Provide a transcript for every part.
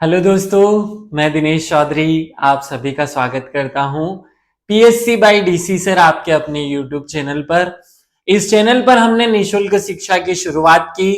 Hello दोस्तों, मैं दिनेश चौधरी आप सभी का स्वागत करता हूं पीएससी बाय डीसी सर आपके अपने यूट्यूब चैनल पर। इस चैनल पर हमने निशुल्क शिक्षा की शुरुआत की।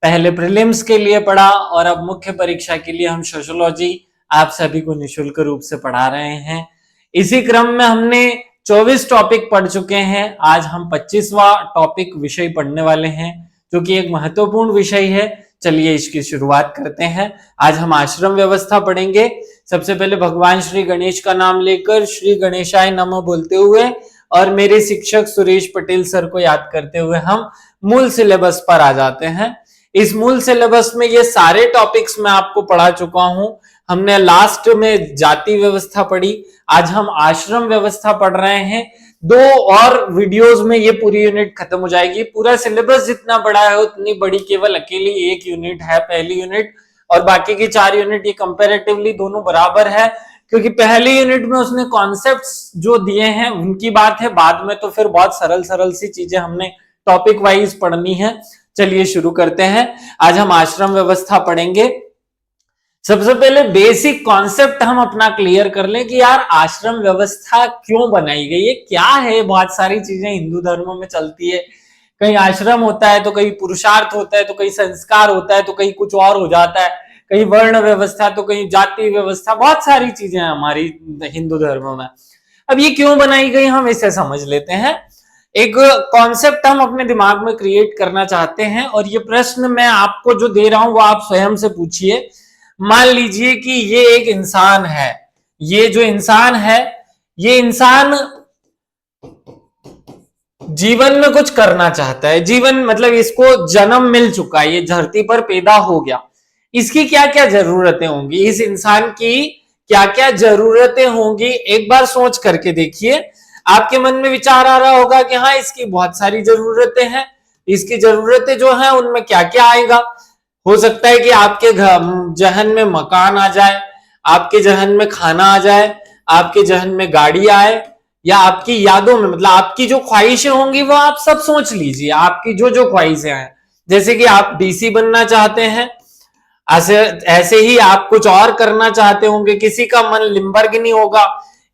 पहले प्रीलिम्स के लिए पढ़ा और अब मुख्य परीक्षा के लिए हम सोशियोलॉजी आप सभी को निशुल्क रूप से पढ़ा रहे हैं। इसी क्रम में हमने 24 टॉपिक पढ़ चुके हैं। आज हम 25वां टॉपिक विषय पढ़ने वाले हैं, जो कि एक महत्वपूर्ण विषय है। चलिए इसकी शुरुआत करते हैं। आज हम आश्रम व्यवस्था पढ़ेंगे। सबसे पहले भगवान श्री गणेश का नाम लेकर श्री गणेशाय नमः बोलते हुए और मेरे शिक्षक सुरेश पटेल सर को याद करते हुए हम मूल सिलेबस पर आ जाते हैं। इस मूल सिलेबस में ये सारे टॉपिक्स मैं आपको पढ़ा चुका हूं। हमने लास्ट में जाति व्यवस्था पढ़ी, आज हम आश्रम व्यवस्था पढ़ रहे हैं। 2 और वीडियोस में ये पूरी यूनिट खत्म हो जाएगी। पूरा सिलेबस जितना बड़ा है उतनी बड़ी केवल अकेली एक यूनिट है, पहली यूनिट, और बाकी की 4 यूनिट ये कंपैरेटिवली दोनों बराबर है, क्योंकि पहली यूनिट में उसने कॉन्सेप्ट्स जो दिए हैं उनकी बात है। बाद में तो फिर बहुत सरल सरल सी चीजें हमने टॉपिक वाइज पढ़नी है। चलिए शुरू करते हैं। आज हम आश्रम व्यवस्था पढ़ेंगे। सबसे पहले बेसिक कॉन्सेप्ट हम अपना क्लियर कर लें कि यार आश्रम व्यवस्था क्यों बनाई गई है, क्या है। बहुत सारी चीजें हिंदू धर्म में चलती है, कहीं आश्रम होता है तो कहीं पुरुषार्थ होता है तो कहीं संस्कार होता है तो कहीं कुछ और हो जाता है, कहीं वर्ण व्यवस्था तो कहीं जाति व्यवस्था, बहुत सारी चीजें हैं हमारी हिंदू धर्म में। अब ये क्यों बनाई गई हम इसे समझ लेते हैं। एक कॉन्सेप्ट हम अपने दिमाग में क्रिएट करना चाहते हैं और ये प्रश्न मैं आपको जो दे रहा हूं वो आप स्वयं से पूछिए। मान लीजिए कि ये एक इंसान है, ये जो इंसान है ये इंसान जीवन में कुछ करना चाहता है। जीवन मतलब इसको जन्म मिल चुका है, ये धरती पर पैदा हो गया। इसकी क्या क्या जरूरतें होंगी, इस इंसान की क्या क्या जरूरतें होंगी, एक बार सोच करके देखिए। आपके मन में विचार आ रहा होगा कि हाँ इसकी बहुत सारी जरूरतें हैं। इसकी जरूरतें जो है उनमें क्या क्या आएगा। हो सकता है कि आपके जहन में मकान आ जाए, आपके जहन में खाना आ जाए, आपके जहन में गाड़ी आए, या आपकी यादों में, मतलब आपकी जो ख्वाहिशें होंगी वो आप सब सोच लीजिए। आपकी जो जो ख्वाहिशें हैं, जैसे कि आप डीसी बनना चाहते हैं, ऐसे ही आप कुछ और करना चाहते होंगे। किसी का मन लिम्बर्गिनी होगा।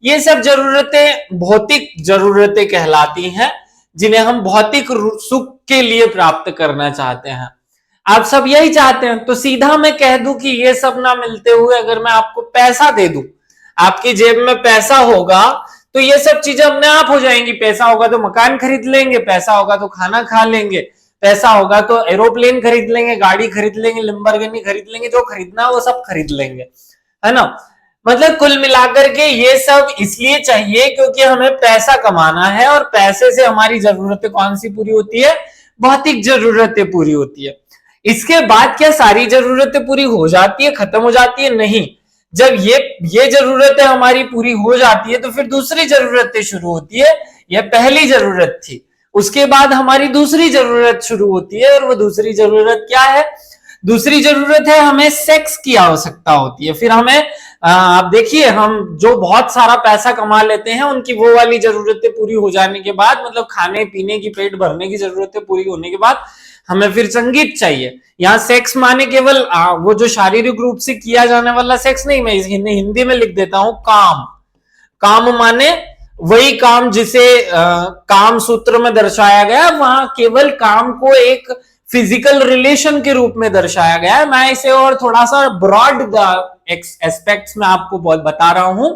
ये सब जरूरतें भौतिक जरूरतें कहलाती हैं, जिन्हें हम भौतिक सुख के लिए प्राप्त करना चाहते हैं। आप सब यही चाहते हैं। तो सीधा मैं कह दूं कि ये सब ना मिलते हुए अगर मैं आपको पैसा दे दूं, आपकी जेब में पैसा होगा तो ये सब चीजें अपने आप हो जाएंगी। पैसा होगा तो मकान खरीद लेंगे, पैसा होगा तो खाना खा लेंगे, पैसा होगा तो एरोप्लेन खरीद लेंगे, गाड़ी खरीद लेंगे, लिम्बर्गिनी खरीद लेंगे, जो खरीदना वो सब खरीद लेंगे, है ना। मतलब कुल मिलाकर के ये सब इसलिए चाहिए क्योंकि हमें पैसा कमाना है और पैसे से हमारी जरूरतें कौन सी पूरी होती है, भौतिक जरूरतें पूरी होती है। इसके बाद क्या सारी जरूरतें पूरी हो जाती है, खत्म हो जाती है? नहीं। जब ये जरूरतें हमारी पूरी हो जाती है तो फिर दूसरी जरूरतें शुरू होती है। यह पहली जरूरत थी, उसके बाद हमारी दूसरी जरूरत शुरू होती है। और वो दूसरी जरूरत क्या है? दूसरी जरूरत है हमें सेक्स की आवश्यकता होती है। फिर हमें आप देखिए, हम जो बहुत सारा पैसा कमा लेते हैं उनकी वो वाली जरूरतें पूरी हो जाने के बाद, मतलब खाने पीने की, पेट भरने की जरूरतें पूरी होने के बाद हमें फिर संगीत चाहिए। यहाँ सेक्स माने केवल वो जो शारीरिक रूप से किया जाने वाला सेक्स नहीं, मैं हिंदी में लिख देता हूं काम। काम माने वही काम जिसे काम सूत्र में दर्शाया गया, वहां केवल काम को एक फिजिकल रिलेशन के रूप में दर्शाया गया है। मैं इसे और थोड़ा सा ब्रॉड एस्पेक्ट्स में आपको बहुत बता रहा हूं।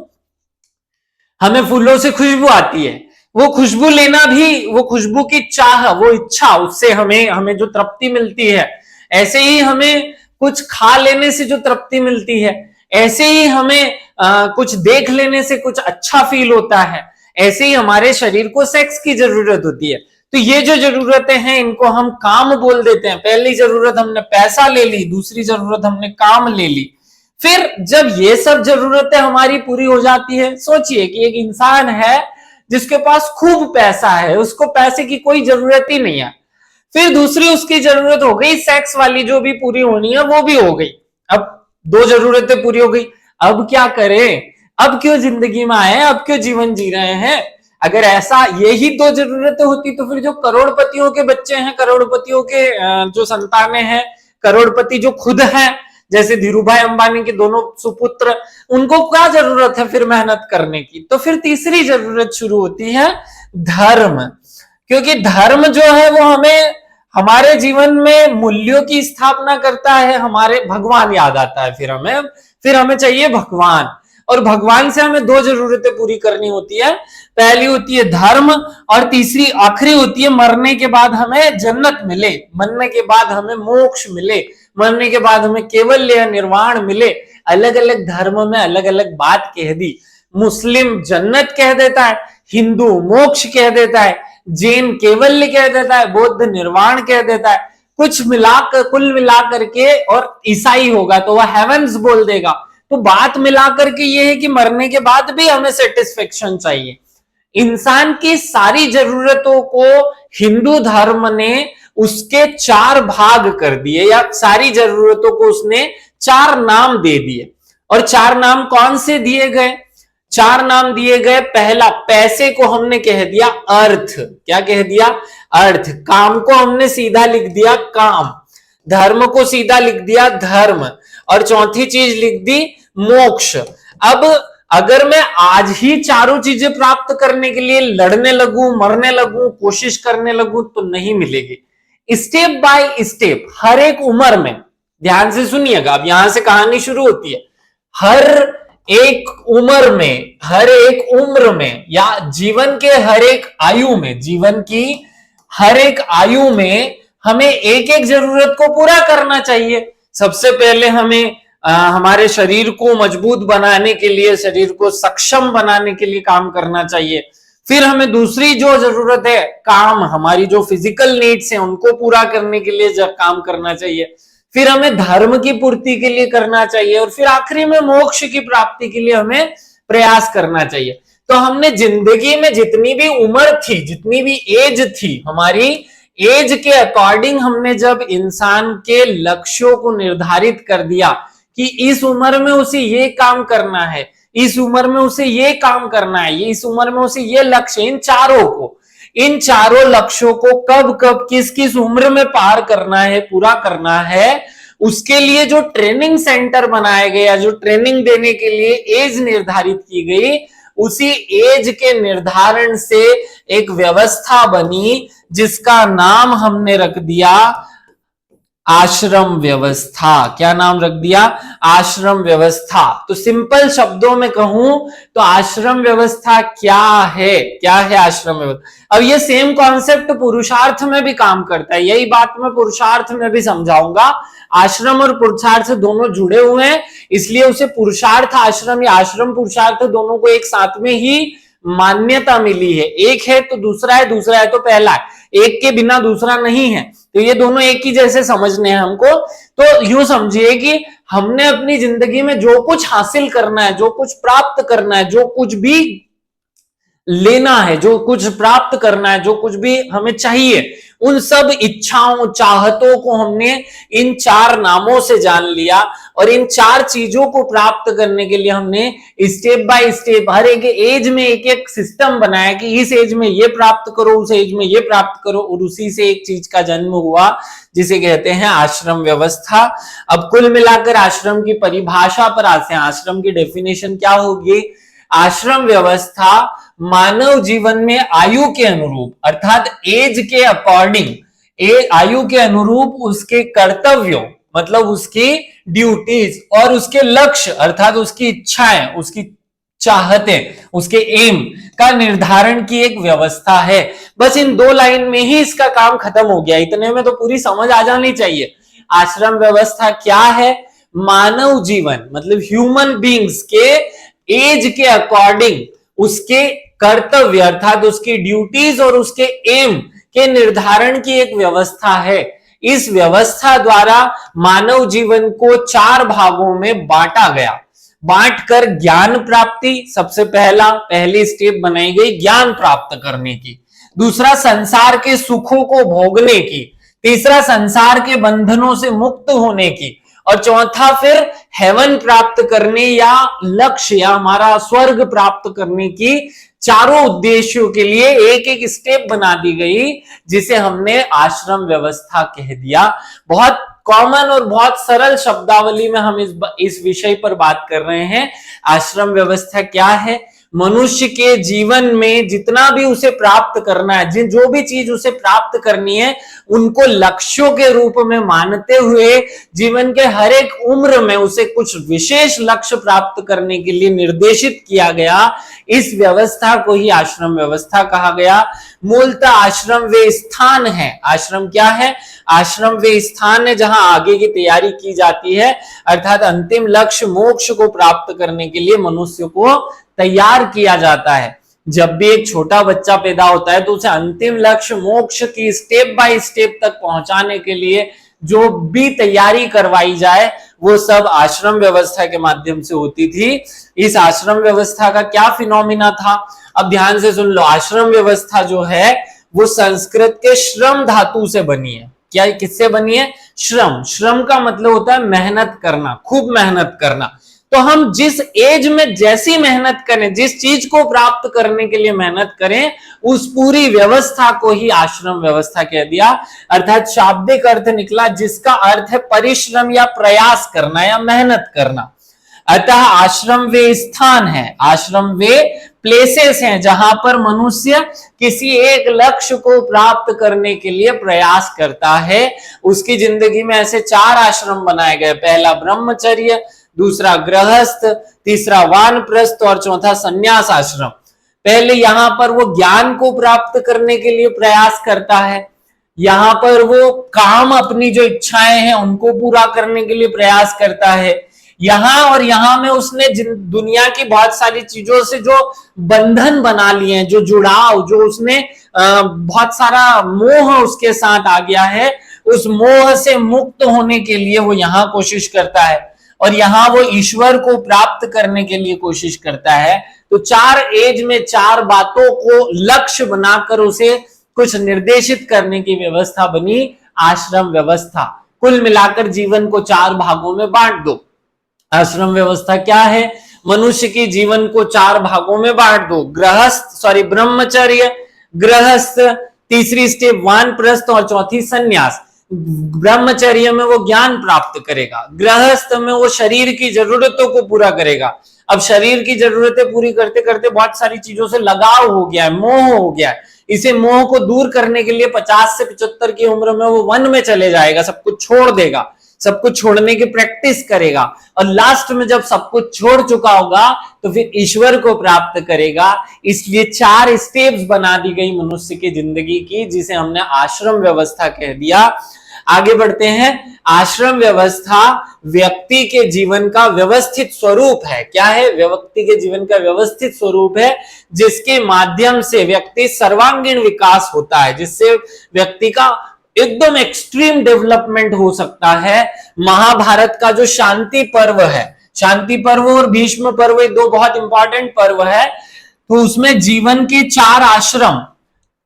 हमें फूलों से खुशबू आती है, वो खुशबू लेना भी, वो खुशबू की चाह, वो इच्छा, उससे हमें जो तृप्ति मिलती है। ऐसे ही हमें कुछ खा लेने से जो तृप्ति मिलती है, ऐसे ही हमें कुछ देख लेने से कुछ अच्छा फील होता है, ऐसे ही हमारे शरीर को सेक्स की जरूरत होती है। तो ये जो जरूरतें हैं इनको हम काम बोल देते हैं। पहली जरूरत हमने पैसा ले ली, दूसरी जरूरत हमने काम ले ली। फिर जब ये सब जरूरतें हमारी पूरी हो जाती है, सोचिए कि एक इंसान है जिसके पास खूब पैसा है, उसको पैसे की कोई जरूरत ही नहीं है। फिर दूसरी उसकी जरूरत हो गई सेक्स वाली, जो भी पूरी होनी है वो भी हो गई। अब 2 जरूरतें पूरी हो गई। अब क्या करें? अब क्यों जिंदगी में आए, अब क्यों जीवन जी रहे हैं? अगर ऐसा यही 2 जरूरतें होती तो फिर जो करोड़पतियों के बच्चे हैं, करोड़पतियों के जो संतानें हैं, करोड़पति जो खुद हैं, जैसे धीरूभाई अंबानी के दोनों सुपुत्र, उनको क्या जरूरत है फिर मेहनत करने की। तो फिर तीसरी जरूरत शुरू होती है धर्म, क्योंकि धर्म जो है वो हमें हमारे जीवन में मूल्यों की स्थापना करता है। हमारे भगवान याद आता है फिर हमें चाहिए भगवान, और भगवान से हमें दो जरूरतें पूरी करनी होती है। पहली होती है धर्म, और तीसरी आखिरी होती है मरने के बाद हमें जन्नत मिले, मरने के बाद हमें मोक्ष मिले, मरने के बाद हमें केवल्य निर्वाण मिले। अलग अलग धर्म में अलग अलग बात कह दी। मुस्लिम जन्नत कह देता है, हिंदू मोक्ष कह देता है, जैन केवल्य कह देता है, बौद्ध निर्वाण कह देता है। कुल मिलाकर के, और ईसाई होगा तो वह हेवंस बोल देगा। तो बात मिलाकर के ये है कि मरने के बाद भी हमें सेटिस्फेक्शन चाहिए। इंसान की सारी जरूरतों को हिंदू धर्म ने उसके 4 भाग कर दिए, या सारी जरूरतों को उसने 4 नाम दे दिए। और 4 नाम कौन से दिए गए? 4 नाम दिए गए। पहला, पैसे को हमने कह दिया अर्थ। क्या कह दिया? अर्थ। काम को हमने सीधा लिख दिया काम। धर्म को सीधा लिख दिया धर्म। और चौथी चीज लिख दी मोक्ष। अब अगर मैं आज ही चारों चीजें प्राप्त करने के लिए लड़ने लगूं, मरने लगूं, कोशिश करने लगूं, तो नहीं मिलेगी। स्टेप बाय स्टेप, हर एक उम्र में, ध्यान से सुनिएगा, अब यहां से कहानी शुरू होती है। हर एक उम्र में, हर एक उम्र में, या जीवन के हर एक आयु में, जीवन की हर एक आयु में हमें एक एक जरूरत को पूरा करना चाहिए। सबसे पहले हमें हमारे शरीर को मजबूत बनाने के लिए, शरीर को सक्षम बनाने के लिए काम करना चाहिए। फिर हमें दूसरी जो जरूरत है, काम, हमारी जो फिजिकल नीड्स हैं उनको पूरा करने के लिए जब काम करना चाहिए। फिर हमें धर्म की पूर्ति के लिए करना चाहिए, और फिर आखिरी में मोक्ष की प्राप्ति के लिए हमें प्रयास करना चाहिए। तो हमने जिंदगी में जितनी भी उम्र थी, जितनी भी एज थी, हमारी एज के अकॉर्डिंग हमने जब इंसान के लक्ष्यों को निर्धारित कर दिया कि इस उम्र में उसे ये काम करना है, इस उम्र में उसे ये काम करना है, इस उम्र में उसे ये लक्ष्य, इन चारों लक्ष्यों को कब कब किस किस उम्र में पार करना है, पूरा करना है, उसके लिए जो ट्रेनिंग सेंटर बनाया गया, जो ट्रेनिंग देने के लिए एज निर्धारित की गई, उसी एज के निर्धारण से एक व्यवस्था बनी जिसका नाम हमने रख दिया आश्रम व्यवस्था। क्या नाम रख दिया? आश्रम व्यवस्था। तो सिंपल शब्दों में कहूं तो आश्रम व्यवस्था क्या है? क्या है आश्रम व्यवस्था? अब ये सेम कॉन्सेप्ट पुरुषार्थ में भी काम करता है, यही बात मैं पुरुषार्थ में भी समझाऊंगा। आश्रम और पुरुषार्थ दोनों जुड़े हुए हैं, इसलिए उसे पुरुषार्थ आश्रम या आश्रम पुरुषार्थ दोनों को एक साथ में ही मान्यता मिली है। एक है तो दूसरा है, दूसरा है तो पहला है, एक के बिना दूसरा नहीं है। तो ये दोनों एक ही जैसे समझने हैं हमको। तो यूं समझिए कि हमने अपनी जिंदगी में जो कुछ हासिल करना है, जो कुछ प्राप्त करना है, जो कुछ भी लेना है, जो कुछ प्राप्त करना है, जो कुछ भी हमें चाहिए, उन सब इच्छाओं, चाहतों को हमने इन 4 नामों से जान लिया। और इन 4 चीजों को प्राप्त करने के लिए हमने स्टेप बाय स्टेप हर एक एज में एक एक सिस्टम बनाया कि इस एज में ये प्राप्त करो, उस एज में ये प्राप्त करो, और उसी से एक चीज का जन्म हुआ जिसे कहते हैं आश्रम व्यवस्था। अब कुल मिलाकर आश्रम की परिभाषा पर आते हैं। आश्रम की डेफिनेशन क्या होगी? आश्रम व्यवस्था मानव जीवन में आयु के अनुरूप, अर्थात एज के अकॉर्डिंग, आयु के अनुरूप उसके कर्तव्यों, मतलब उसकी ड्यूटीज, और उसके लक्ष्य अर्थात उसकी इच्छाएं, उसकी चाहतें, उसके एम का निर्धारण की एक व्यवस्था है। बस इन 2 लाइन में ही इसका काम खत्म हो गया। इतने में तो पूरी समझ आ जानी चाहिए। आश्रम व्यवस्था क्या है? मानव जीवन, मतलब ह्यूमन बींग्स के एज के अकॉर्डिंग उसके कर्तव्य अर्थात उसकी ड्यूटीज और उसके एम के निर्धारण की एक व्यवस्था है। इस व्यवस्था द्वारा मानव जीवन को 4 भागों में बांटा गया। बांटकर ज्ञान प्राप्ति, सबसे पहली स्टेप बनाई गई ज्ञान प्राप्त करने की। दूसरा, संसार के सुखों को भोगने की। तीसरा, संसार के बंधनों से मुक्त होने की। और चौथा, फिर हेवन प्राप्त करने या लक्ष्य या हमारा स्वर्ग प्राप्त करने की चारों उद्देश्यों के लिए एक एक स्टेप बना दी गई, जिसे हमने आश्रम व्यवस्था कह दिया। बहुत कॉमन और बहुत सरल शब्दावली में हम इस विषय पर बात कर रहे हैं। आश्रम व्यवस्था क्या है? मनुष्य के जीवन में जितना भी उसे प्राप्त करना है, जो भी चीज उसे प्राप्त करनी है, उनको लक्ष्यों के रूप में मानते हुए जीवन के हर एक उम्र में उसे कुछ विशेष लक्ष्य प्राप्त करने के लिए निर्देशित किया गया। इस व्यवस्था को ही आश्रम व्यवस्था कहा गया। मूलतः आश्रम वे स्थान है। आश्रम क्या है? आश्रम वे स्थान है जहां आगे की तैयारी की जाती है, अर्थात अंतिम लक्ष्य मोक्ष को प्राप्त करने के लिए मनुष्य को तैयार किया जाता है। जब भी एक छोटा बच्चा पैदा होता है तो उसे अंतिम लक्ष्य मोक्ष की स्टेप बाय स्टेप तक पहुंचाने के लिए जो भी तैयारी करवाई जाए वो सब आश्रम व्यवस्था के माध्यम से होती थी। इस आश्रम व्यवस्था का क्या फिनोमिना था? अब ध्यान से सुन लो। आश्रम व्यवस्था जो है वो संस्कृत के श्रम धातु से बनी है। क्या? किससे बनी है? श्रम। श्रम का मतलब होता है मेहनत करना, खूब मेहनत करना। तो हम जिस एज में जैसी मेहनत करें, जिस चीज को प्राप्त करने के लिए मेहनत करें, उस पूरी व्यवस्था को ही आश्रम व्यवस्था कह दिया। अर्थात शाब्दिक अर्थ निकला जिसका अर्थ है परिश्रम या प्रयास करना या मेहनत करना। अतः आश्रम वे स्थान है, आश्रम वे प्लेसेस हैं जहां पर मनुष्य किसी एक लक्ष्य को प्राप्त करने के लिए प्रयास करता है। उसकी जिंदगी में ऐसे 4 आश्रम बनाए गए। पहला ब्रह्मचर्य, दूसरा गृहस्थ, तीसरा वानप्रस्थ और चौथा संन्यास आश्रम। पहले यहां पर वो ज्ञान को प्राप्त करने के लिए प्रयास करता है, यहां पर वो काम, अपनी जो इच्छाएं हैं उनको पूरा करने के लिए प्रयास करता है। यहां और यहां में उसने दुनिया की बहुत सारी चीजों से जो बंधन बना लिए हैं, जो जुड़ाव, जो उसने बहुत सारा मोह उसके साथ आ गया है, उस मोह से मुक्त होने के लिए वो यहां कोशिश करता है और यहां वो ईश्वर को प्राप्त करने के लिए कोशिश करता है। तो 4 एज में 4 बातों को लक्ष्य बनाकर उसे कुछ निर्देशित करने की व्यवस्था बनी आश्रम व्यवस्था। कुल मिलाकर जीवन को 4 भागों में बांट दो। आश्रम व्यवस्था क्या है? मनुष्य के जीवन को 4 भागों में बांट दो। ब्रह्मचर्य, गृहस्थ, तीसरी स्टेप वानप्रस्थ और चौथी संन्यास। ब्रह्मचर्य में वो ज्ञान प्राप्त करेगा, गृहस्थ में वो शरीर की जरूरतों को पूरा करेगा। अब शरीर की जरूरतें पूरी करते करते बहुत सारी चीजों से लगाव हो गया है, मोह हो गया है। इसे मोह को दूर करने के लिए 50 से 75 की उम्र में वो वन में चले जाएगा, सब कुछ छोड़ देगा, सब कुछ छोड़ने की प्रैक्टिस करेगा और लास्ट में जब सब कुछ छोड़ चुका होगा तो फिर ईश्वर को प्राप्त करेगा। इसलिए 4 स्टेप्स बना दी गई मनुष्य की जिंदगी की, जिसे हमने आश्रम व्यवस्था कह दिया। आगे बढ़ते हैं। आश्रम व्यवस्था व्यक्ति के जीवन का व्यवस्थित स्वरूप है। क्या है? व्यक्ति के जीवन का व्यवस्थित स्वरूप है, जिसके माध्यम से व्यक्ति सर्वांगीण विकास होता है, जिससे व्यक्ति का एकदम एक्सट्रीम डेवलपमेंट हो सकता है। महाभारत का जो शांति पर्व है, शांति पर्व और भीष्म पर्व, ये 2 बहुत इंपॉर्टेंट पर्व है। तो उसमें जीवन के 4 आश्रम,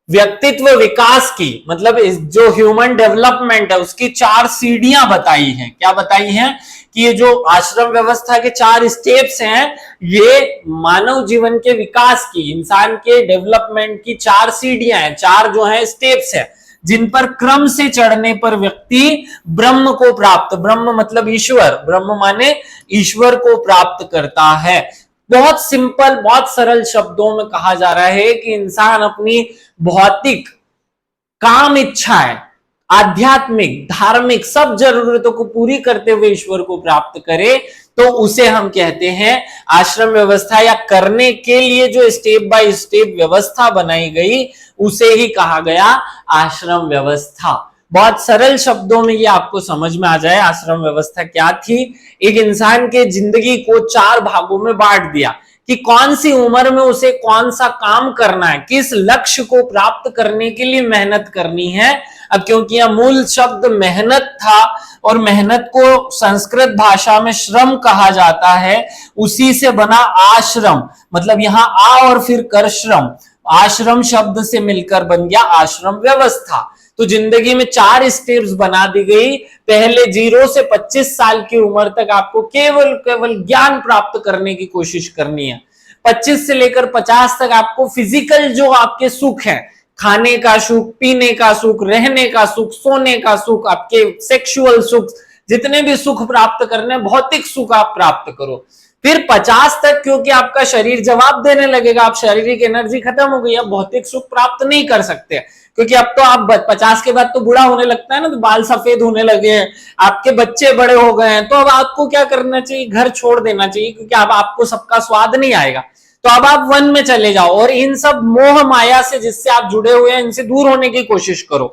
व्यक्तित्व विकास की, मतलब जो ह्यूमन डेवलपमेंट है उसकी 4 सीढ़ियां बताई हैं। क्या बताई हैं? कि ये जो आश्रम व्यवस्था के 4 स्टेप्स हैं, ये मानव जीवन के विकास की, इंसान के डेवलपमेंट की 4 सीढ़ियां हैं, 4 जो है स्टेप्स हैं, जिन पर क्रम से चढ़ने पर व्यक्ति ब्रह्म को प्राप्त, ब्रह्म मतलब ईश्वर, ब्रह्म माने ईश्वर को प्राप्त करता है। बहुत सिंपल, बहुत सरल शब्दों में कहा जा रहा है कि इंसान अपनी भौतिक, काम इच्छाएं, आध्यात्मिक, धार्मिक सब जरूरतों को पूरी करते हुए ईश्वर को प्राप्त करे तो उसे हम कहते हैं आश्रम व्यवस्था, या करने के लिए जो स्टेप बाय स्टेप व्यवस्था बनाई गई उसे ही कहा गया आश्रम व्यवस्था। बहुत सरल शब्दों में ये आपको समझ में आ जाए आश्रम व्यवस्था क्या थी। एक इंसान के जिंदगी को 4 भागों में बांट दिया कि कौन सी उम्र में उसे कौन सा काम करना है, किस लक्ष्य को प्राप्त करने के लिए मेहनत करनी है। अब क्योंकि यह मूल शब्द मेहनत था और मेहनत को संस्कृत भाषा में श्रम कहा जाता है, उसी से बना आश्रम, मतलब यहां आ और फिर कर श्रम, आश्रम शब्द से मिलकर बन गया आश्रम व्यवस्था। तो जिंदगी में 4 स्टेप्स बना दी गई। पहले 0 से 25 साल की उम्र तक आपको केवल ज्ञान प्राप्त करने की कोशिश करनी है। 25 से लेकर 50 तक आपको फिजिकल जो आपके सुख है, खाने का सुख, पीने का सुख, रहने का सुख, सोने का सुख, आपके सेक्सुअल सुख, जितने भी सुख प्राप्त करने, भौतिक सुख आप प्राप्त करो। फिर 50 तक क्योंकि आपका शरीर जवाब देने लगेगा, आप शारीरिक एनर्जी खत्म हो गई, अब भौतिक सुख प्राप्त नहीं कर सकते, क्योंकि अब तो आप 50 के बाद तो बूढ़ा होने लगता है ना, तो बाल सफेद होने लगे हैं, आपके बच्चे बड़े हो गए हैं, तो अब आपको क्या करना चाहिए, घर छोड़ देना चाहिए, क्योंकि अब आपको सबका स्वाद नहीं आएगा। तो अब आप वन में चले जाओ और इन सब मोह माया से जिससे आप जुड़े हुए हैं, इनसे दूर होने की कोशिश करो।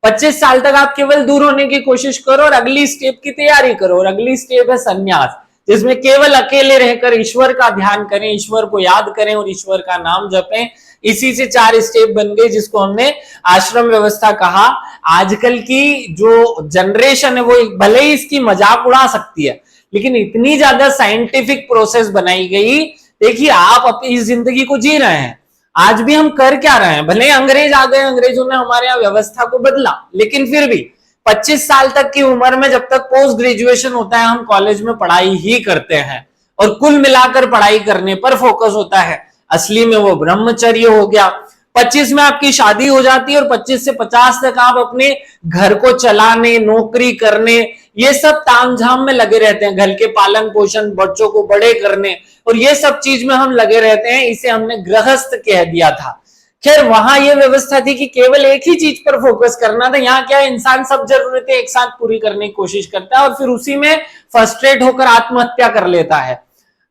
25 साल तक आप केवल दूर होने की कोशिश करो और अगली स्टेप की तैयारी करो। और अगली स्टेप है संन्यास, जिसमें केवल अकेले रहकर ईश्वर का ध्यान करें, ईश्वर को याद करें और ईश्वर का नाम जपें। इसी से 4 स्टेप बन गए, जिसको हमने आश्रम व्यवस्था कहा। आजकल की जो जनरेशन है वो भले ही इसकी मजाक उड़ा सकती है, लेकिन इतनी ज्यादा साइंटिफिक प्रोसेस बनाई गई। देखिए, आप अपनी जिंदगी को जी रहे हैं, आज भी हम कर क्या रहे हैं, भले अंग्रेज आ गए, अंग्रेजों ने हमारे यहाँ व्यवस्था को बदला, लेकिन फिर भी 25 साल तक की उम्र में जब तक पोस्ट ग्रेजुएशन होता है, हम कॉलेज में पढ़ाई ही करते हैं और कुल मिलाकर पढ़ाई करने पर फोकस होता है। असली में वो ब्रह्मचर्य हो गया। 25 में आपकी शादी हो जाती है और 25 से 50 तक आप अपने घर को चलाने, नौकरी करने, ये सब तामझाम में लगे रहते हैं, घर के पालन पोषण, बच्चों को बड़े करने, और ये सब चीज में हम लगे रहते हैं। इसे हमने गृहस्थ कह दिया था। खैर, वहां ये व्यवस्था थी कि केवल एक ही चीज पर फोकस करना था। यहाँ क्या है, इंसान सब जरूरतें एक साथ पूरी करने की कोशिश करता है और फिर उसी में फ्रस्ट्रेट होकर आत्महत्या कर लेता है।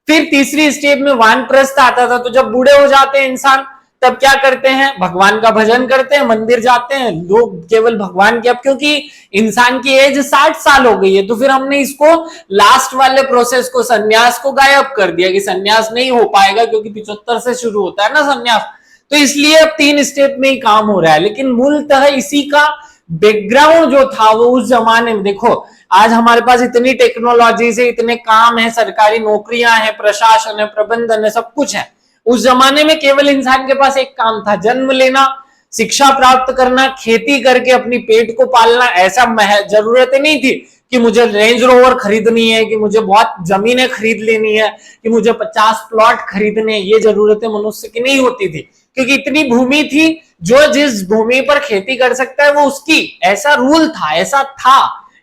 फिर तीसरी स्टेप में वानप्रस्थ आता था। तो जब बूढ़े हो जाते हैं इंसान, तब क्या करते हैं, भगवान का भजन करते हैं, मंदिर जाते हैं लोग, केवल भगवान की। अब क्योंकि इंसान की एज 60 साल हो गई है, तो फिर हमने इसको लास्ट वाले प्रोसेस को, सन्यास को गायब कर दिया कि सन्यास नहीं हो पाएगा, क्योंकि 75 से शुरू होता है ना सन्यास। तो इसलिए अब 3 स्टेप में ही काम हो रहा है। लेकिन मूलतः इसी का बैकग्राउंड जो था वो उस जमाने में, देखो आज हमारे पास इतनी टेक्नोलॉजी से इतने काम है, सरकारी नौकरियां हैं, प्रशासन है, प्रबंधन है, सब कुछ है। उस जमाने में केवल इंसान के पास एक काम था, जन्म लेना, शिक्षा प्राप्त करना, खेती करके अपनी पेट को पालना। ऐसा जरूरतें नहीं थी कि मुझे रेंज रोवर खरीदनी है, कि मुझे बहुत जमीनें खरीद लेनी है, कि मुझे 50 प्लॉट खरीदने, ये जरूरतें मनुष्य की नहीं होती थी, क्योंकि इतनी भूमि थी, जो जिस भूमि पर खेती कर सकता है वो उसकी, ऐसा रूल था, ऐसा था।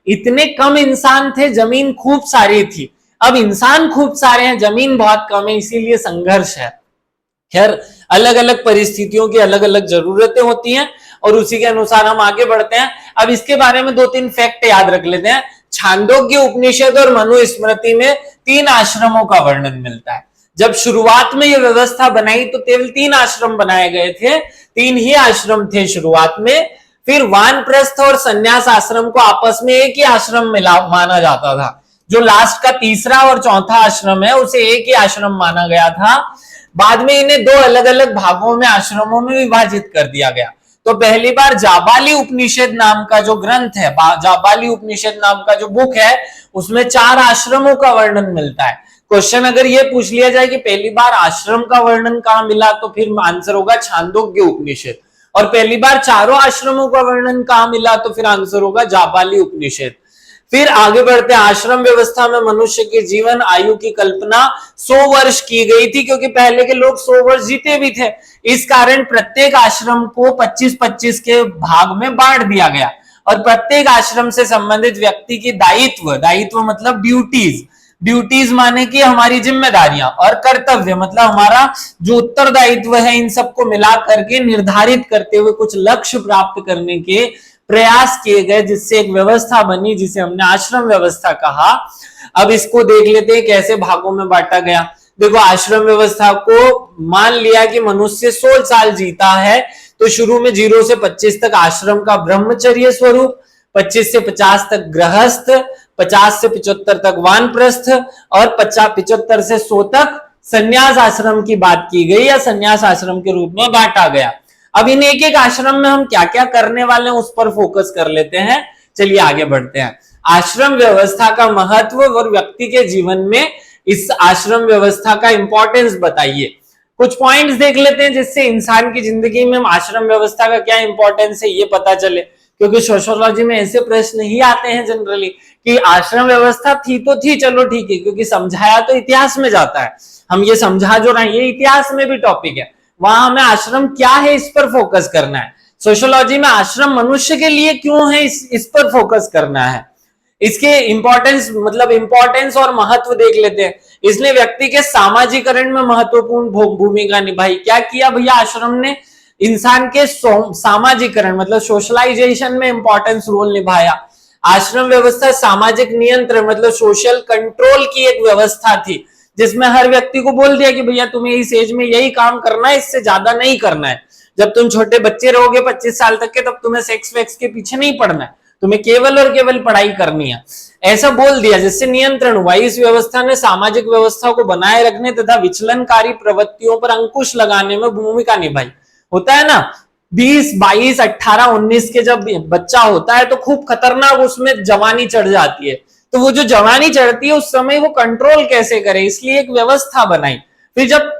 इतने कम इंसान थे, जमीन खूब सारी थी। अब इंसान खूब सारे हैं, जमीन बहुत कम है, इसीलिए संघर्ष है। खैर, अलग अलग परिस्थितियों की अलग अलग जरूरतें होती हैं और उसी के अनुसार हम आगे बढ़ते हैं। अब इसके बारे में 2-3 फैक्ट याद रख लेते हैं। छांदोग्य उपनिषद और मनुस्मृति में 3 आश्रमों का वर्णन मिलता है। जब शुरुआत में यह व्यवस्था बनाई तो केवल 3 आश्रम बनाए गए थे, 3 ही आश्रम थे शुरुआत में। फिर वानप्रस्थ और संन्यास आश्रम को आपस में एक ही आश्रम माना जाता था। जो लास्ट का तीसरा और चौथा आश्रम है उसे एक ही आश्रम माना गया था। बाद में इन्हें 2 अलग अलग भागों में, आश्रमों में विभाजित कर दिया गया। तो पहली बार जाबाली उपनिषद नाम का जो ग्रंथ है, जाबाली उपनिषद नाम का जो बुक है, उसमें 4 आश्रमों का वर्णन मिलता है। क्वेश्चन अगर ये पूछ लिया जाए कि पहली बार आश्रम का वर्णन कहां मिला, तो फिर आंसर होगा छांदोग्य उपनिषद। और पहली बार 4 आश्रमों का वर्णन कहां मिला, तो फिर आंसर होगा जाबाली उपनिषद। फिर आगे बढ़ते हैं। आश्रम व्यवस्था में मनुष्य के जीवन आयु की कल्पना 100 वर्ष की गई थी, क्योंकि पहले के लोग 100 वर्ष जीते भी थे। इस कारण प्रत्येक आश्रम को 25-25 के भाग में बांट दिया गया और प्रत्येक आश्रम से संबंधित व्यक्ति की दायित्व मतलब ड्यूटीज माने कि हमारी जिम्मेदारियां, और कर्तव्य मतलब हमारा जो उत्तरदायित्व है, इन सबको मिला करके निर्धारित करते हुए कुछ लक्ष्य प्राप्त करने के प्रयास किए गए, जिससे एक व्यवस्था बनी जिसे हमने आश्रम व्यवस्था कहा। अब इसको देख लेते हैं कैसे भागों में बांटा गया। देखो, आश्रम व्यवस्था को मान लिया कि मनुष्य 100 साल जीता है, तो शुरू में 0 से 25 तक आश्रम का ब्रह्मचर्य स्वरूप, 25 से 50 तक गृहस्थ, 50 से 75 तक वानप्रस्थ और 75 से 100 तक संन्यास आश्रम की बात की गई या संन्यास आश्रम के रूप में बांटा गया। अब इन एक एक आश्रम में हम क्या क्या करने वाले हैं उस पर फोकस कर लेते हैं। चलिए आगे बढ़ते हैं। आश्रम व्यवस्था का महत्व और व्यक्ति के जीवन में इस आश्रम व्यवस्था का इंपॉर्टेंस बताइए। कुछ पॉइंट्स देख लेते हैं जिससे इंसान की जिंदगी में आश्रम व्यवस्था का क्या इंपॉर्टेंस है ये पता चले। क्योंकि सोशियोलॉजी में ऐसे प्रश्न ही आते हैं जनरली कि आश्रम व्यवस्था थी तो थी, चलो ठीक है, क्योंकि समझाया तो इतिहास में जाता है, हम ये समझा जो रहे हैं ये इतिहास में भी टॉपिक है, वहां हमें आश्रम क्या है इस पर फोकस करना है। सोशियोलॉजी में आश्रम मनुष्य के लिए क्यों है इस पर फोकस करना है। इसके इंपॉर्टेंस मतलब इंपॉर्टेंस और महत्व देख लेते हैं। इसने व्यक्ति के सामाजिकरण में महत्वपूर्ण भूमिका निभाई। क्या किया भैया आश्रम ने, इंसान के सामाजिकरण मतलब सोशलाइजेशन में इंपॉर्टेंस रोल निभाया। आश्रम व्यवस्था सामाजिक नियंत्रण मतलब सोशल कंट्रोल की एक व्यवस्था थी, जिसमें हर व्यक्ति को बोल दिया कि भैया तुम्हें इस एज में यही काम करना है, इससे ज्यादा नहीं करना है। जब तुम छोटे बच्चे रहोगे 25 साल तक के, तब तुम्हें सेक्स वेक्स के पीछे नहीं पड़ना है, तुम्हें केवल और केवल पढ़ाई करनी है, ऐसा बोल दिया, जिससे नियंत्रण हुआ। इस व्यवस्था ने सामाजिक व्यवस्था को बनाए रखने तथा विचलनकारी प्रवृत्तियों पर अंकुश लगाने में भूमिका निभाई। होता है ना 20, 22, 18, 19 के जब बच्चा होता है तो खूब खतरनाक उसमें जवानी चढ़ जाती है, तो वो जो जवानी चढ़ती है उस समय वो कंट्रोल कैसे करे, इसलिए एक व्यवस्था बनाई। फिर जब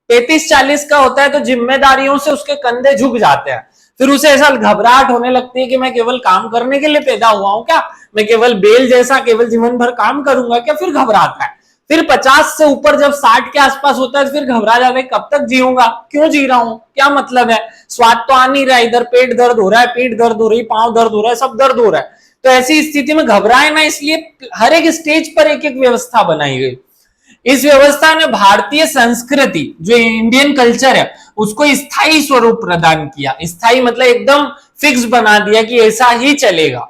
35-40 का होता है तो जिम्मेदारियों से उसके कंधे झुक जाते हैं, फिर उसे ऐसा घबराहट होने लगती है कि मैं केवल काम करने के लिए पैदा हुआ हूं क्या, मैं केवल बेल जैसा केवल जीवन भर काम करूंगा क्या, फिर घबराता है। फिर 50 से ऊपर जब 60 के आसपास होता है तो फिर घबरा जाता है, कब तक जीऊंगा, क्यों जी रहा हूं, क्या मतलब है, स्वाद तो आ नहीं रहा, इधर पेट दर्द हो रहा है, पीठ दर्द हो रही, पांव दर्द हो रहा है, सब दर्द हो रहा है। तो ऐसी स्थिति में घबराए ना, इसलिए हर एक स्टेज पर एक एक व्यवस्था बनाई गई। इस व्यवस्था ने भारतीय संस्कृति जो इंडियन कल्चर है उसको स्थायी स्वरूप प्रदान किया। स्थायी मतलब एकदम फिक्स बना दिया कि ऐसा ही चलेगा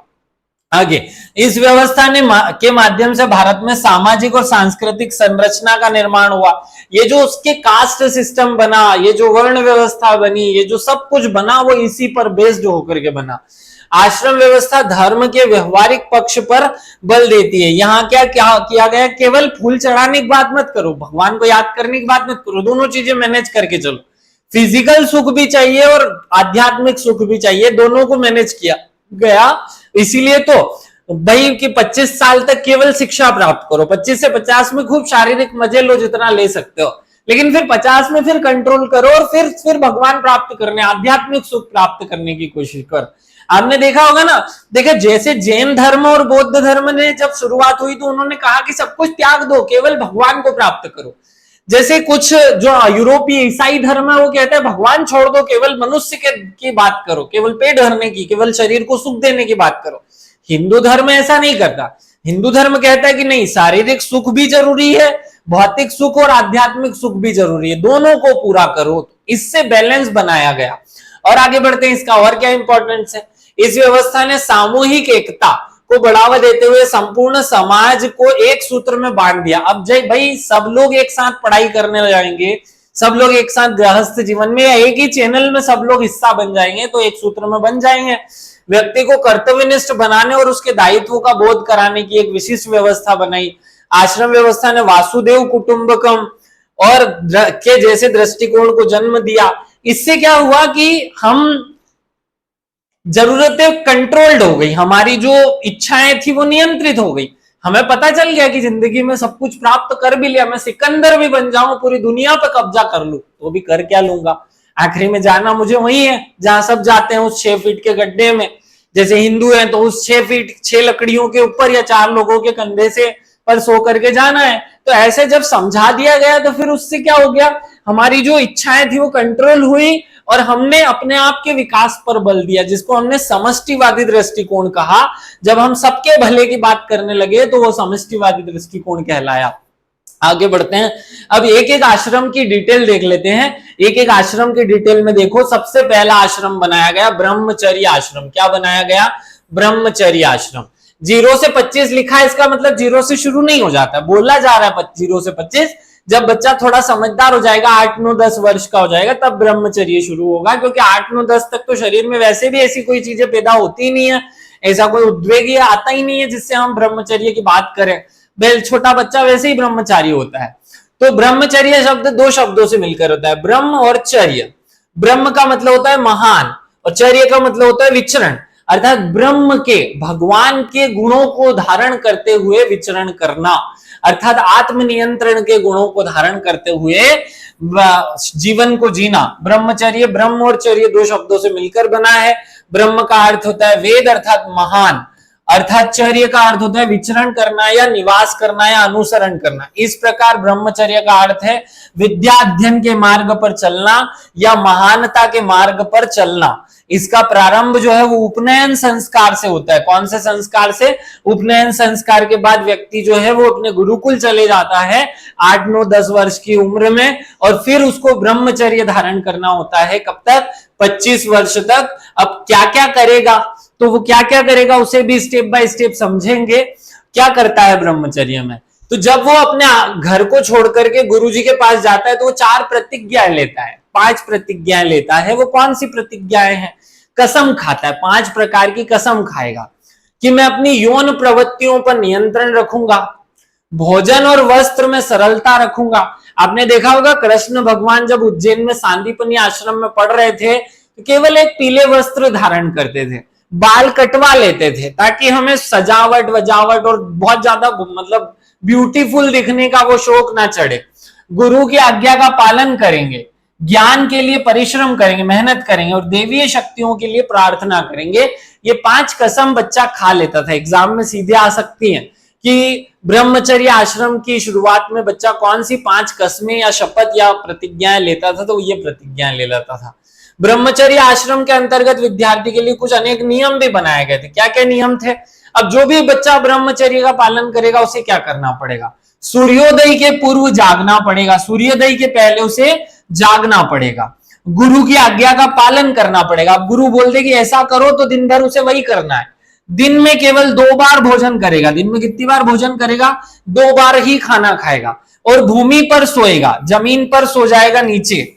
आगे। इस व्यवस्था ने के माध्यम से भारत में सामाजिक और सांस्कृतिक संरचना का निर्माण हुआ। ये जो उसके कास्ट सिस्टम बना, ये जो वर्ण व्यवस्था बनी, ये जो सब कुछ बना वो इसी पर बेस्ड होकर के बना। आश्रम व्यवस्था धर्म के व्यवहारिक पक्ष पर बल देती है। यहाँ क्या क्या किया गया, केवल फूल चढ़ाने की बात मत करो, भगवान को याद करने की बात मत करो, दोनों चीजें मैनेज करके चलो। फिजिकल सुख भी चाहिए और आध्यात्मिक सुख भी चाहिए, दोनों को मैनेज किया गया। इसीलिए तो भाई कि 25 साल तक केवल शिक्षा प्राप्त करो, 25 से 50 में खूब शारीरिक मजे लो जितना ले सकते हो, लेकिन फिर 50 में फिर कंट्रोल करो और फिर भगवान प्राप्त करने, आध्यात्मिक सुख प्राप्त करने की कोशिश कर। आपने देखा होगा ना, देखा जैसे जैन धर्म और बौद्ध धर्म ने जब शुरुआत हुई तो उन्होंने कहा कि सब कुछ त्याग दो, केवल भगवान को प्राप्त करो। जैसे कुछ जो यूरोपीय ईसाई धर्म है वो कहते हैं भगवान छोड़ दो, केवल मनुष्य की बात करो, केवल पेट भरने की, केवल शरीर को सुख देने की बात करो। हिंदू धर्म ऐसा नहीं करता। हिंदू धर्म कहता है कि नहीं, शारीरिक सुख भी जरूरी है, भौतिक सुख और आध्यात्मिक सुख भी जरूरी है, दोनों को पूरा करो। इससे बैलेंस बनाया गया। और आगे बढ़ते हैं, इसका और क्या इंपॉर्टेंस है। इस व्यवस्था ने सामूहिक एकता को बढ़ावा देते हुए संपूर्ण समाज को एक सूत्र में बांट दिया। अब जय भाई सब लोग एक साथ पढ़ाई करने जाएंगे, सब लोग एक साथ गृहस्थ जीवन में या एक ही चैनल में सब लोग हिस्सा बन जाएंगे तो एक सूत्र में बन जाएंगे। व्यक्ति को कर्तव्यनिष्ठ बनाने और उसके दायित्व का बोध कराने की एक विशिष्ट व्यवस्था बनाई। आश्रम व्यवस्था ने वासुदेव कुटुंबकम और के जैसे दृष्टिकोण को जन्म दिया। इससे क्या हुआ कि हम जरूरतें कंट्रोल्ड हो गई, हमारी जो इच्छाएं थी वो नियंत्रित हो गई। हमें पता चल गया कि जिंदगी में सब कुछ प्राप्त कर भी लिया, मैं सिकंदर भी बन जाऊं, पूरी दुनिया पर कब्जा कर लूं तो भी कर क्या लूंगा, आखिरी में जाना मुझे वही है जहां सब जाते हैं, उस 6 फीट के गड्ढे में। जैसे हिंदू है तो उस 6 फीट 6 लकड़ियों के ऊपर या 4 लोगों के कंधे से पर सो करके जाना है। तो ऐसे जब समझा दिया गया तो फिर उससे क्या हो गया, हमारी जो इच्छाएं थी वो कंट्रोल हुई और हमने अपने आप के विकास पर बल दिया, जिसको हमने समष्टिवादी दृष्टिकोण कहा। जब हम सबके भले की बात करने लगे तो वो समष्टिवादी दृष्टिकोण कहलाया। आगे बढ़ते हैं, अब एक एक आश्रम की डिटेल देख लेते हैं। एक एक आश्रम की डिटेल में देखो। सबसे पहला आश्रम बनाया गया ब्रह्मचर्य आश्रम। क्या बनाया गया, ब्रह्मचर्य आश्रम। 0 से 25 लिखा है, इसका मतलब 0 से शुरू नहीं हो जाता, बोला जा रहा है 0 से 25। जब बच्चा थोड़ा समझदार हो जाएगा, 8, 9, 10 वर्ष का हो जाएगा, तब ब्रह्मचर्य शुरू होगा, क्योंकि 8, 9, 10 तक तो शरीर में वैसे भी ऐसी कोई चीजें पैदा होती नहीं है, ऐसा कोई उद्वेग आता ही नहीं है जिससे हम ब्रह्मचर्य की बात करें। बेल छोटा बच्चा वैसे ही ब्रह्मचारी होता है। तो ब्रह्मचर्य शब्द 2 शब्दों से मिलकर होता है, ब्रह्म और चर्य। ब्रह्म का मतलब होता है महान और चर्य का मतलब होता है विचरण, अर्थात ब्रह्म के, भगवान के गुणों को धारण करते हुए विचरण करना, अर्थात आत्मनियंत्रण के गुणों को धारण करते हुए जीवन को जीना। ब्रह्मचर्य, ब्रह्म और चर्य 2 शब्दों से मिलकर बना है। ब्रह्म का अर्थ होता है वेद अर्थात महान, अर्थात चर्य का अर्थ होता है विचरण करना या निवास करना या अनुसरण करना। इस प्रकार ब्रह्मचर्य का अर्थ है विद्या अध्ययन के मार्ग पर चलना या महानता के मार्ग पर चलना। इसका प्रारंभ जो है वो उपनयन संस्कार से होता है। कौन से संस्कार से? उपनयन संस्कार के बाद व्यक्ति जो है वो अपने गुरुकुल चले जाता है 8, 9, 10 वर्ष की उम्र में, और फिर उसको ब्रह्मचर्य धारण करना होता है। कब तक? 25 वर्ष तक। अब क्या क्या करेगा, तो वो क्या क्या करेगा उसे भी स्टेप बाय स्टेप समझेंगे। क्या करता है ब्रह्मचर्य में? तो जब वो अपने घर को छोड़ करके गुरुजी के पास जाता है तो वो 4 प्रतिज्ञाएं लेता है, 5 प्रतिज्ञाएं लेता है। वो कौन सी प्रतिज्ञाएं हैं? कसम खाता है, 5 प्रकार की कसम खाएगा कि मैं अपनी यौन प्रवृत्तियों पर नियंत्रण रखूंगा, भोजन और वस्त्र में सरलता रखूंगा। आपने देखा होगा कृष्ण भगवान जब उज्जैन में सांदीपनी आश्रम में पढ़ रहे थे तो केवल एक पीले वस्त्र धारण करते थे, बाल कटवा लेते थे ताकि हमें सजावट वजावट और बहुत ज्यादा मतलब ब्यूटीफुल दिखने का वो शौक ना चढ़े। गुरु की आज्ञा का पालन करेंगे, ज्ञान के लिए परिश्रम करेंगे, मेहनत करेंगे और देवीय शक्तियों के लिए प्रार्थना करेंगे। ये 5 कसम बच्चा खा लेता था। एग्जाम में सीधे आ सकती है कि ब्रह्मचर्य आश्रम की शुरुआत में बच्चा कौन सी 5 कस्में या शपथ या प्रतिज्ञाएं लेता था, तो ये प्रतिज्ञाएं ले लेता था। ब्रह्मचर्य आश्रम के अंतर्गत विद्यार्थी के लिए कुछ अनेक नियम भी बनाए गए थे। क्या क्या नियम थे? अब जो भी बच्चा ब्रह्मचर्य का पालन करेगा उसे क्या करना पड़ेगा? सूर्योदय के पूर्व जागना पड़ेगा, सूर्योदय के पहले उसे जागना पड़ेगा, गुरु की आज्ञा का पालन करना पड़ेगा। अब गुरु बोल दे कि ऐसा करो तो दिन भर उसे वही करना है। दिन में केवल 2 बार भोजन करेगा। दिन में कितनी बार भोजन करेगा? 2 बार ही खाना खाएगा और भूमि पर सोएगा, जमीन पर सो जाएगा नीचे।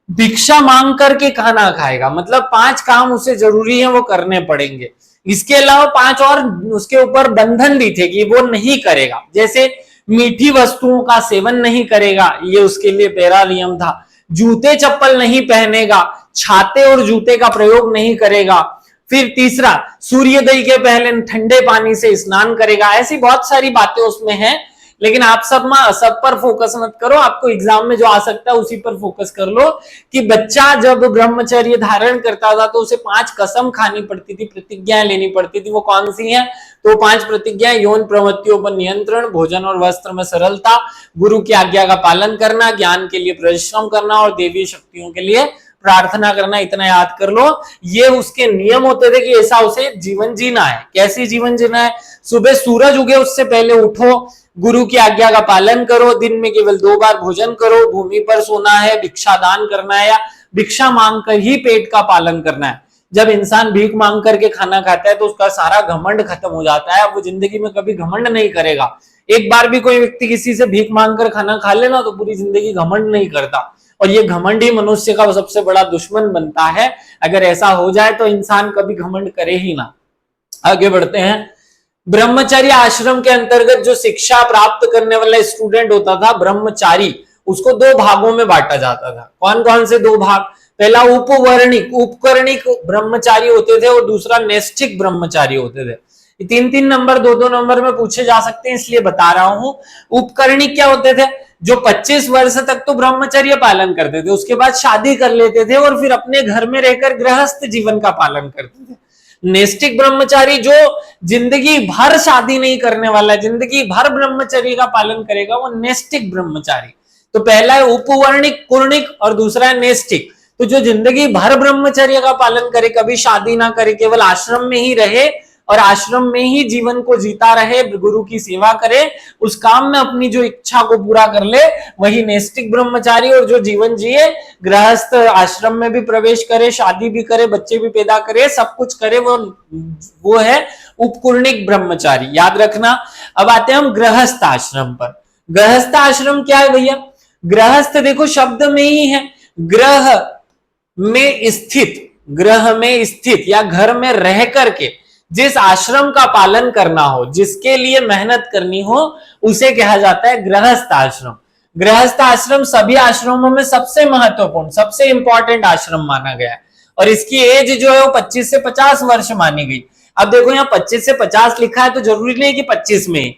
भिक्षा मांग करके खाना खाएगा। मतलब 5 काम उसे जरूरी है वो करने पड़ेंगे। इसके अलावा 5 और उसके ऊपर बंधन भी थे कि वो नहीं करेगा, जैसे मीठी वस्तुओं का सेवन नहीं करेगा, ये उसके लिए पहला नियम था। जूते चप्पल नहीं पहनेगा, छाते और जूते का प्रयोग नहीं करेगा। फिर तीसरा, सूर्योदय के पहले ठंडे पानी से स्नान करेगा। ऐसी बहुत सारी बातें उसमें हैं, लेकिन आप सब पर फोकस मत करो। आपको एग्जाम में जो आ सकता है उसी पर फोकस कर लो कि बच्चा जब ब्रह्मचर्य धारण करता था तो उसे 5 कसम खानी पड़ती थी, प्रतिज्ञाएं लेनी पड़ती थी। वो कौन सी हैं? तो 5 प्रतिज्ञाएं: यौन प्रवृत्तियों पर नियंत्रण, भोजन और वस्त्र में सरलता, गुरु की आज्ञा का पालन करना, ज्ञान के लिए परिश्रम करना और देवी शक्तियों के लिए प्रार्थना करना। इतना याद कर लो। ये उसके नियम होते थे कि ऐसा उसे जीवन जीना है। कैसी जीवन जीना है? सुबह सूरज उगे उससे पहले उठो, गुरु की आज्ञा का पालन करो, दिन में केवल 2 बार भोजन करो, भूमि पर सोना है, भिक्षा दान करना है या भिक्षा मांग कर ही पेट का पालन करना है। जब इंसान भीख मांग करके खाना खाता है तो उसका सारा घमंड खत्म हो जाता है। अब वो जिंदगी में कभी घमंड नहीं करेगा। एक बार भी कोई व्यक्ति किसी से भीख मांग कर खाना खा लेना तो पूरी जिंदगी घमंड नहीं करता, और ये घमंड ही मनुष्य का सबसे बड़ा दुश्मन बनता है। अगर ऐसा हो जाए तो इंसान कभी घमंड करे ही ना। आगे बढ़ते हैं। ब्रह्मचर्य आश्रम के अंतर्गत जो शिक्षा प्राप्त करने वाला स्टूडेंट होता था ब्रह्मचारी, उसको 2 भागों में बांटा जाता था। कौन कौन से 2 भाग? पहला उपवर्णिक उपकरणिक ब्रह्मचारी होते थे और दूसरा नैष्ठिक ब्रह्मचारी होते थे। 3-3 नंबर 2-2 नंबर में पूछे जा सकते हैं, इसलिए बता रहा हूं। उपकरणिक क्या होते थे? जो 25 वर्ष तक तो ब्रह्मचर्य पालन करते थे, उसके बाद शादी कर लेते थे और फिर अपने घर में रहकर गृहस्थ जीवन का पालन करते थे। नैष्ठिक ब्रह्मचारी जो जिंदगी भर शादी नहीं करने वाला, जिंदगी भर ब्रह्मचर्य का पालन करेगा, वो नैष्ठिक ब्रह्मचारी। तो पहला है उपवर्णिक कुर्णिक और दूसरा है नैष्ठिक। तो जो जिंदगी भर ब्रह्मचर्य का पालन करे, कभी शादी ना करे, केवल आश्रम में ही रहे और आश्रम में ही जीवन को जीता रहे, गुरु की सेवा करे, उस काम में अपनी जो इच्छा को पूरा कर ले, वही नैष्ठिक ब्रह्मचारी। और जो जीवन जिए, गृहस्थ आश्रम में भी प्रवेश करे, शादी भी करे, बच्चे भी पैदा करे, सब कुछ करे, वो है उपकुर्णिक ब्रह्मचारी। याद रखना। अब आते हैं हम गृहस्थ आश्रम पर। गृहस्थ आश्रम क्या है भैया? गृहस्थ देखो शब्द में ही है, ग्रह में स्थित, ग्रह में स्थित या घर में रह करके जिस आश्रम का पालन करना हो, जिसके लिए मेहनत करनी हो, उसे कहा जाता है गृहस्थ आश्रम। गृहस्थ आश्रम सभी आश्रमों में सबसे महत्वपूर्ण, सबसे इंपॉर्टेंट आश्रम माना गया है और इसकी एज जो है वो 25 से 50 वर्ष मानी गई। अब देखो यहाँ 25 से 50 लिखा है तो जरूरी नहीं कि 25 में,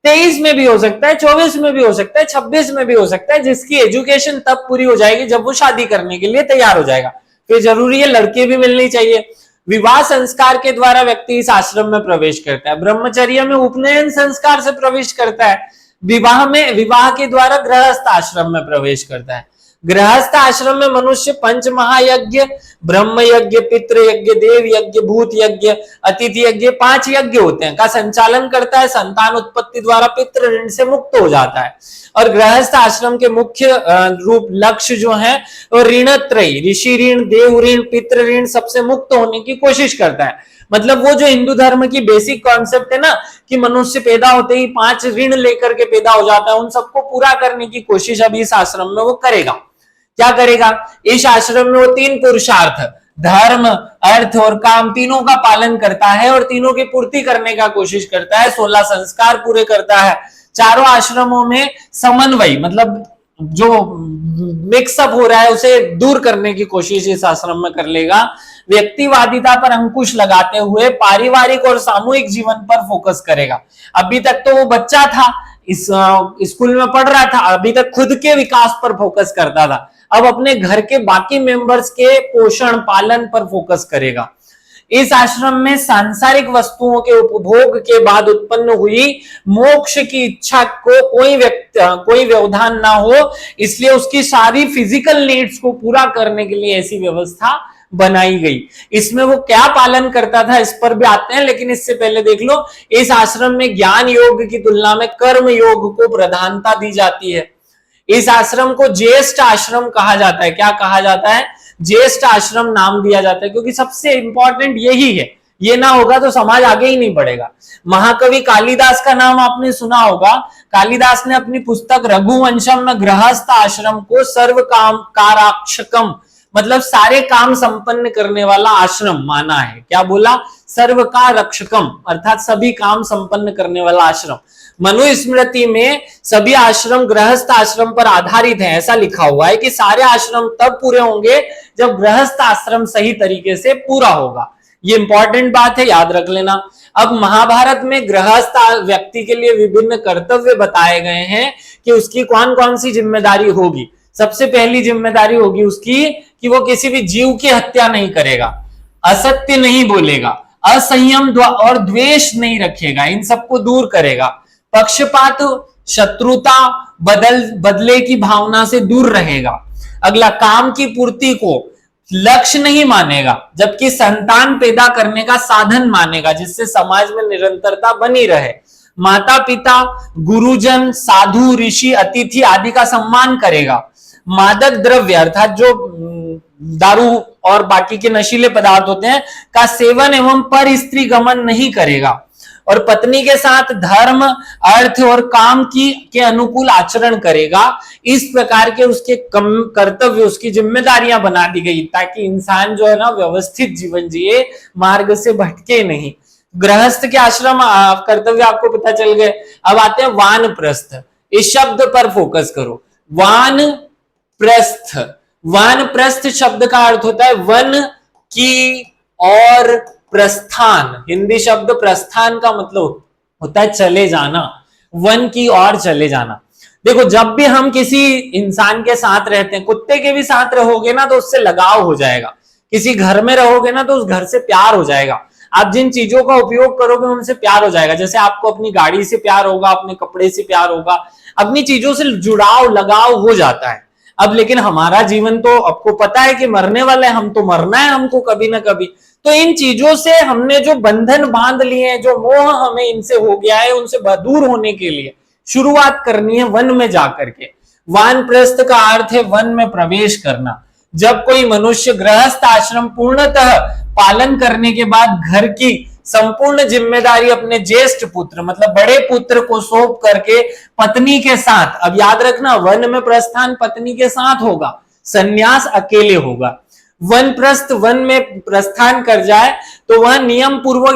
23 में भी हो सकता है, 24 में भी हो सकता है, 26 में भी हो सकता है। जिसकी एजुकेशन तब पूरी हो जाएगी जब वो शादी करने के लिए तैयार हो जाएगा। फिर जरूरी है लड़के भी मिलनी चाहिए। विवाह संस्कार के द्वारा व्यक्ति इस आश्रम में प्रवेश करता है। ब्रह्मचर्य में उपनयन संस्कार से प्रवेश करता है। विवाह के द्वारा गृहस्थ आश्रम में प्रवेश करता है। गृहस्थ आश्रम में मनुष्य पंच महायज्ञ, ब्रह्म यज्ञ, पितृ यज्ञ, देव यज्ञ, भूत यज्ञ, अतिथि यज्ञ, 5 यज्ञ होते हैं का संचालन करता है। संतान उत्पत्ति द्वारा पितृ ऋण से मुक्त हो जाता है। और गृहस्थ आश्रम के मुख्य रूप लक्ष्य जो है वो ऋणत्रयी, ऋषि ऋण, देव ऋण, पितृ ऋण सबसे मुक्त होने की कोशिश करता है। मतलब वो जो हिंदू धर्म की बेसिक कॉन्सेप्ट है ना कि मनुष्य पैदा होते ही 5 ऋण लेकर के पैदा हो जाता है, उन सबको पूरा करने की कोशिश अभी इस आश्रम में वो करेगा। क्या करेगा? इस आश्रम में वो 3 पुरुषार्थ, धर्म, अर्थ और काम, तीनों का पालन करता है और तीनों की पूर्ति करने का कोशिश करता है। 16 संस्कार पूरे करता है। चारों आश्रमों में समन्वय, मतलब जो मिक्सअप हो रहा है उसे दूर करने की कोशिश इस आश्रम में कर लेगा। व्यक्तिवादिता पर अंकुश लगाते हुए पारिवारिक और सामूहिक जीवन पर फोकस करेगा। अभी तक तो वो बच्चा था, इस स्कूल में पढ़ रहा था, अभी तक खुद के विकास पर फोकस करता था, अब अपने घर के बाकी मेंबर्स के पोषण पालन पर फोकस करेगा। इस आश्रम में सांसारिक वस्तुओं के उपभोग के बाद उत्पन्न हुई मोक्ष की इच्छा को कोई व्यवधान ना हो, इसलिए उसकी सारी फिजिकल नीड्स को पूरा करने के लिए ऐसी व्यवस्था बनाई गई। इसमें वो क्या पालन करता था इस पर भी आते हैं, लेकिन इससे पहले देख लो इस आश्रम में ज्ञान योग की तुलना में कर्म योग को प्रधानता दी जाती है। इस आश्रम को ज्येष्ठ आश्रम कहा जाता है। क्या कहा जाता है? ज्येष्ठ आश्रम नाम दिया जाता है, क्योंकि सबसे इंपॉर्टेंट यही है। ये ना होगा तो समाज आगे ही नहीं बढ़ेगा। महाकवि कालिदास का नाम आपने सुना होगा। कालिदास ने अपनी पुस्तक रघुवंशम में गृहस्थ आश्रम को सर्व काम काराक्षकम, मतलब सारे काम संपन्न करने वाला आश्रम माना है। क्या बोला? सर्व का रक्षकम, अर्थात सभी काम संपन्न करने वाला आश्रम। मनुस्मृति में सभी आश्रम गृहस्थ आश्रम पर आधारित है, ऐसा लिखा हुआ है कि सारे आश्रम तब पूरे होंगे जब गृहस्थ आश्रम सही तरीके से पूरा होगा। ये इंपॉर्टेंट बात है, याद रख लेना। अब महाभारत में गृहस्थ व्यक्ति के लिए विभिन्न कर्तव्य बताए गए हैं कि उसकी कौन कौन सी जिम्मेदारी होगी। सबसे पहली जिम्मेदारी होगी उसकी कि वो किसी भी जीव की हत्या नहीं करेगा, असत्य नहीं बोलेगा, असंयम और द्वेष नहीं रखेगा, इन सबको दूर करेगा। पक्षपात, शत्रुता, बदले की भावना से दूर रहेगा। अगला, काम की पूर्ति को लक्ष्य नहीं मानेगा, जबकि संतान पैदा करने का साधन मानेगा, जिससे समाज में निरंतरता बनी रहे। माता पिता, गुरुजन, साधु, ऋषि, अतिथि आदि का सम्मान करेगा। मादक द्रव्य अर्थात जो दारू और बाकी के नशीले पदार्थ होते हैं का सेवन एवं पर स्त्री गमन नहीं करेगा। और पत्नी के साथ धर्म, अर्थ और काम के अनुकूल आचरण करेगा। इस प्रकार के उसके कर्तव्य, उसकी जिम्मेदारियां बना दी गई ताकि इंसान जो है ना व्यवस्थित जीवन जिए, मार्ग से भटके नहीं। गृहस्थ के आश्रम कर्तव्य आपको पता चल गए। अब आते हैं वानप्रस्थ। इस शब्द पर फोकस करो। वानप्रस्थ, वानप्रस्थ शब्द का अर्थ होता है वन की और प्रस्थान। हिंदी शब्द प्रस्थान का मतलब होता है चले जाना, वन की ओर चले जाना। देखो, जब भी हम किसी इंसान के साथ रहते हैं, कुत्ते के भी साथ रहोगे ना तो उससे लगाव हो जाएगा, किसी घर में रहोगे ना तो उस घर से प्यार हो जाएगा। आप जिन चीजों का उपयोग करोगे उनसे प्यार हो जाएगा। जैसे आपको अपनी गाड़ी से प्यार होगा, अपने कपड़े से प्यार होगा, अपनी चीजों से जुड़ाव लगाव हो जाता है। अब लेकिन हमारा जीवन तो आपको पता है कि मरने वाले, हम तो मरना है हमको कभी ना कभी। तो इन चीजों से हमने जो बंधन बांध लिए हैं, जो मोह हमें इनसे हो गया है, उनसे दूर होने के लिए शुरुआत करनी है वन में जाकर के। वानप्रस्थ का अर्थ है वन में प्रवेश करना। जब कोई मनुष्य गृहस्थ आश्रम पूर्णतः पालन करने के बाद घर की संपूर्ण जिम्मेदारी अपने ज्येष्ठ पुत्र मतलब बड़े पुत्र को सौंप करके पत्नी के साथ, अब याद रखना वन में प्रस्थान पत्नी के साथ होगा, संन्यास अकेले होगा। वनप्रस्थ वन में प्रस्थान कर जाए तो वह नियम पूर्वक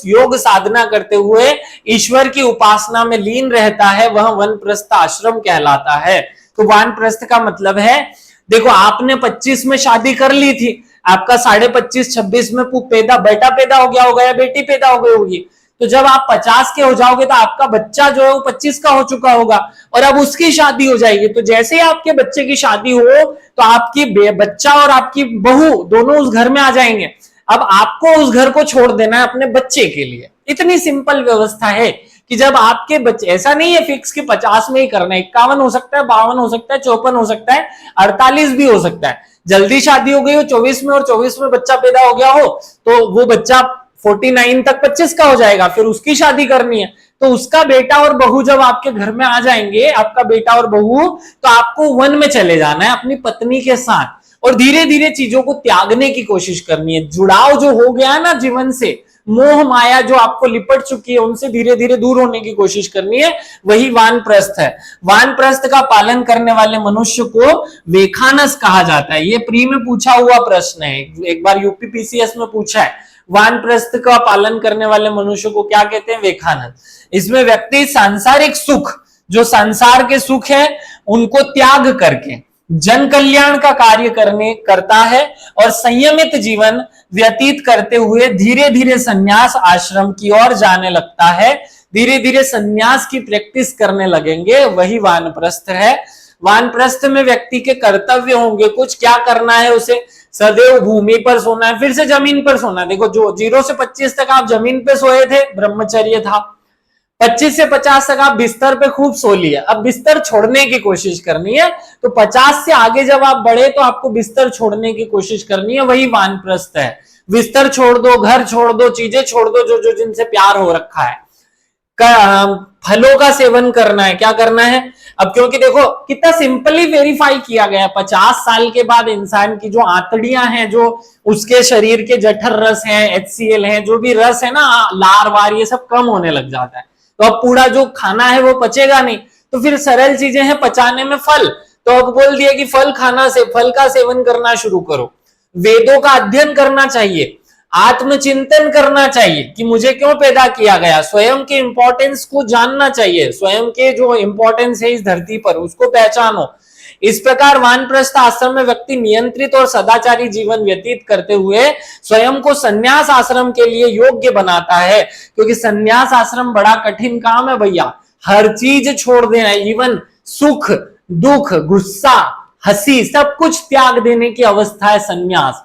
योग साधना करते हुए ईश्वर की उपासना में लीन रहता है, वह वनप्रस्थ आश्रम कहलाता है। तो वानप्रस्थ का मतलब है, देखो आपने 25 में शादी कर ली थी, आपका 25.5-26 में बेटा पैदा हो गया होगा या बेटी पैदा हो गई होगी, तो जब आप 50 के हो जाओगे तो आपका बच्चा जो है वो 25 का हो चुका होगा और अब उसकी शादी हो जाएगी। तो जैसे ही आपके बच्चे की शादी हो तो आपकी बच्चा और आपकी बहू दोनों उस घर में आ जाएंगे। अब आपको उस घर को छोड़ देना है अपने बच्चे के लिए। इतनी सिंपल व्यवस्था है कि जब आपके बच्चे, ऐसा नहीं है फिक्स कि 50 में ही करना है, 51 हो सकता है, 52 हो सकता है, 54 हो सकता है, 48 भी हो सकता है। जल्दी शादी हो गई हो 24 में और 24 में बच्चा पैदा हो गया हो तो वो बच्चा 49 तक 25 का हो जाएगा, फिर उसकी शादी करनी है। तो उसका बेटा और बहू जब आपके घर में आ जाएंगे, आपका बेटा और बहू, तो आपको वन में चले जाना है अपनी पत्नी के साथ और धीरे धीरे चीजों को त्यागने की कोशिश करनी है। जुड़ाव जो हो गया ना जीवन से, मोह माया जो आपको लिपट चुकी है, उनसे धीरे धीरे दूर होने की कोशिश करनी है। वही वानप्रस्थ है। वानप्रस्थ का पालन करने वाले मनुष्य को वेखानस कहा जाता है। ये प्री में पूछा हुआ प्रश्न है, एक बार यूपीपीसीएस में पूछा है। वानप्रस्थ का पालन करने वाले मनुष्य को क्या कहते हैं? वेखानस। इसमें व्यक्ति सांसारिक सुख, जो संसार के सुख है, उनको त्याग करके जन कल्याण का कार्य करता है और संयमित जीवन व्यतीत करते हुए धीरे धीरे संन्यास आश्रम की ओर जाने लगता है। धीरे धीरे संन्यास की प्रैक्टिस करने लगेंगे, वही वानप्रस्थ है। वानप्रस्थ में व्यक्ति के कर्तव्य होंगे कुछ, क्या करना है उसे? सदैव भूमि पर सोना है, फिर से जमीन पर सोना है। देखो, जो 0 से 25 तक आप जमीन पे सोए थे, ब्रह्मचर्य था। 25 से 50 तक आप बिस्तर पे खूब सो लिए, अब बिस्तर छोड़ने की कोशिश करनी है। तो 50 से आगे जब आप बढ़े तो आपको बिस्तर छोड़ने की कोशिश करनी है, वही वानप्रस्थ है। बिस्तर छोड़ दो, घर छोड़ दो, चीजें छोड़ दो जो जो जिनसे प्यार हो रखा है। फलों का सेवन करना है, क्या करना है? अब क्योंकि देखो कितना सिंपली वेरीफाई किया गया, 50 साल के बाद इंसान की जो आंतड़ियां हैं, जो उसके शरीर के जठर रस हैं, HCl हैं, जो भी रस है ना, लार वार, ये सब कम होने लग जाता है। तो अब पूरा जो खाना है वो पचेगा नहीं, तो फिर सरल चीजें हैं पचाने में, फल। तो अब बोल दिया कि फल खाना से, फल का सेवन करना शुरू करो। वेदों का अध्ययन करना चाहिए, आत्मचिंतन करना चाहिए कि मुझे क्यों पैदा किया गया, स्वयं के इंपॉर्टेंस को जानना चाहिए, स्वयं के जो इंपॉर्टेंस है इस धरती पर उसको पहचानो। इस प्रकार वानप्रस्थ आश्रम में व्यक्ति नियंत्रित और सदाचारी जीवन व्यतीत करते हुए स्वयं को संन्यास आश्रम के लिए योग्य बनाता है, क्योंकि संन्यास आश्रम बड़ा कठिन काम है भैया। हर चीज छोड़ देना, इवन सुख दुख गुस्सा हंसी सब कुछ त्याग देने की अवस्था है संन्यास।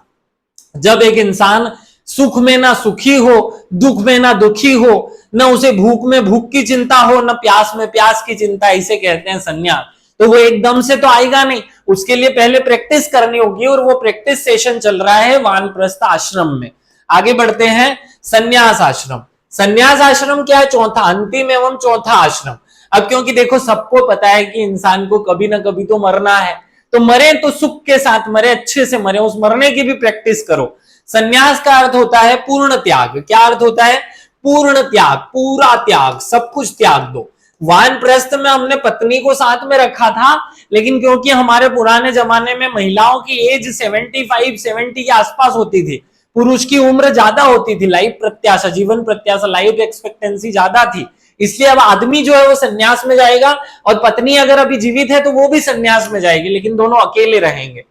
जब एक इंसान सुख में ना सुखी हो, दुख में ना दुखी हो, न उसे भूख में भूख की चिंता हो, न प्यास में प्यास की चिंता, इसे कहते हैं संन्यास। तो वो एकदम से तो आएगा नहीं, उसके लिए पहले प्रैक्टिस करनी होगी और वो प्रैक्टिस सेशन चल रहा है वानप्रस्थ आश्रम में। आगे बढ़ते हैं, संन्यास आश्रम। संन्यास आश्रम क्या है? चौथा, अंतिम एवं चौथा आश्रम। अब क्योंकि देखो सबको पता है कि इंसान को कभी ना कभी तो मरना है, तो मरे तो सुख के साथ मरे, अच्छे से मरे, उस मरने की भी प्रैक्टिस करो। संन्यास का अर्थ होता है पूर्ण त्याग। क्या अर्थ होता है? पूर्ण त्याग, पूरा त्याग, सब कुछ त्याग दो। वानप्रस्थ में हमने पत्नी को साथ में रखा था, लेकिन क्योंकि हमारे पुराने जमाने में महिलाओं की एज 75-70 के आसपास होती थी, पुरुष की उम्र ज्यादा होती थी, लाइफ प्रत्याशा, जीवन प्रत्याशा, लाइफ एक्सपेक्टेंसी ज्यादा थी, इसलिए अब आदमी जो है वो संन्यास में जाएगा और पत्नी अगर अभी जीवित है तो वो भी संन्यास में जाएगी, लेकिन दोनों अकेले रहेंगे।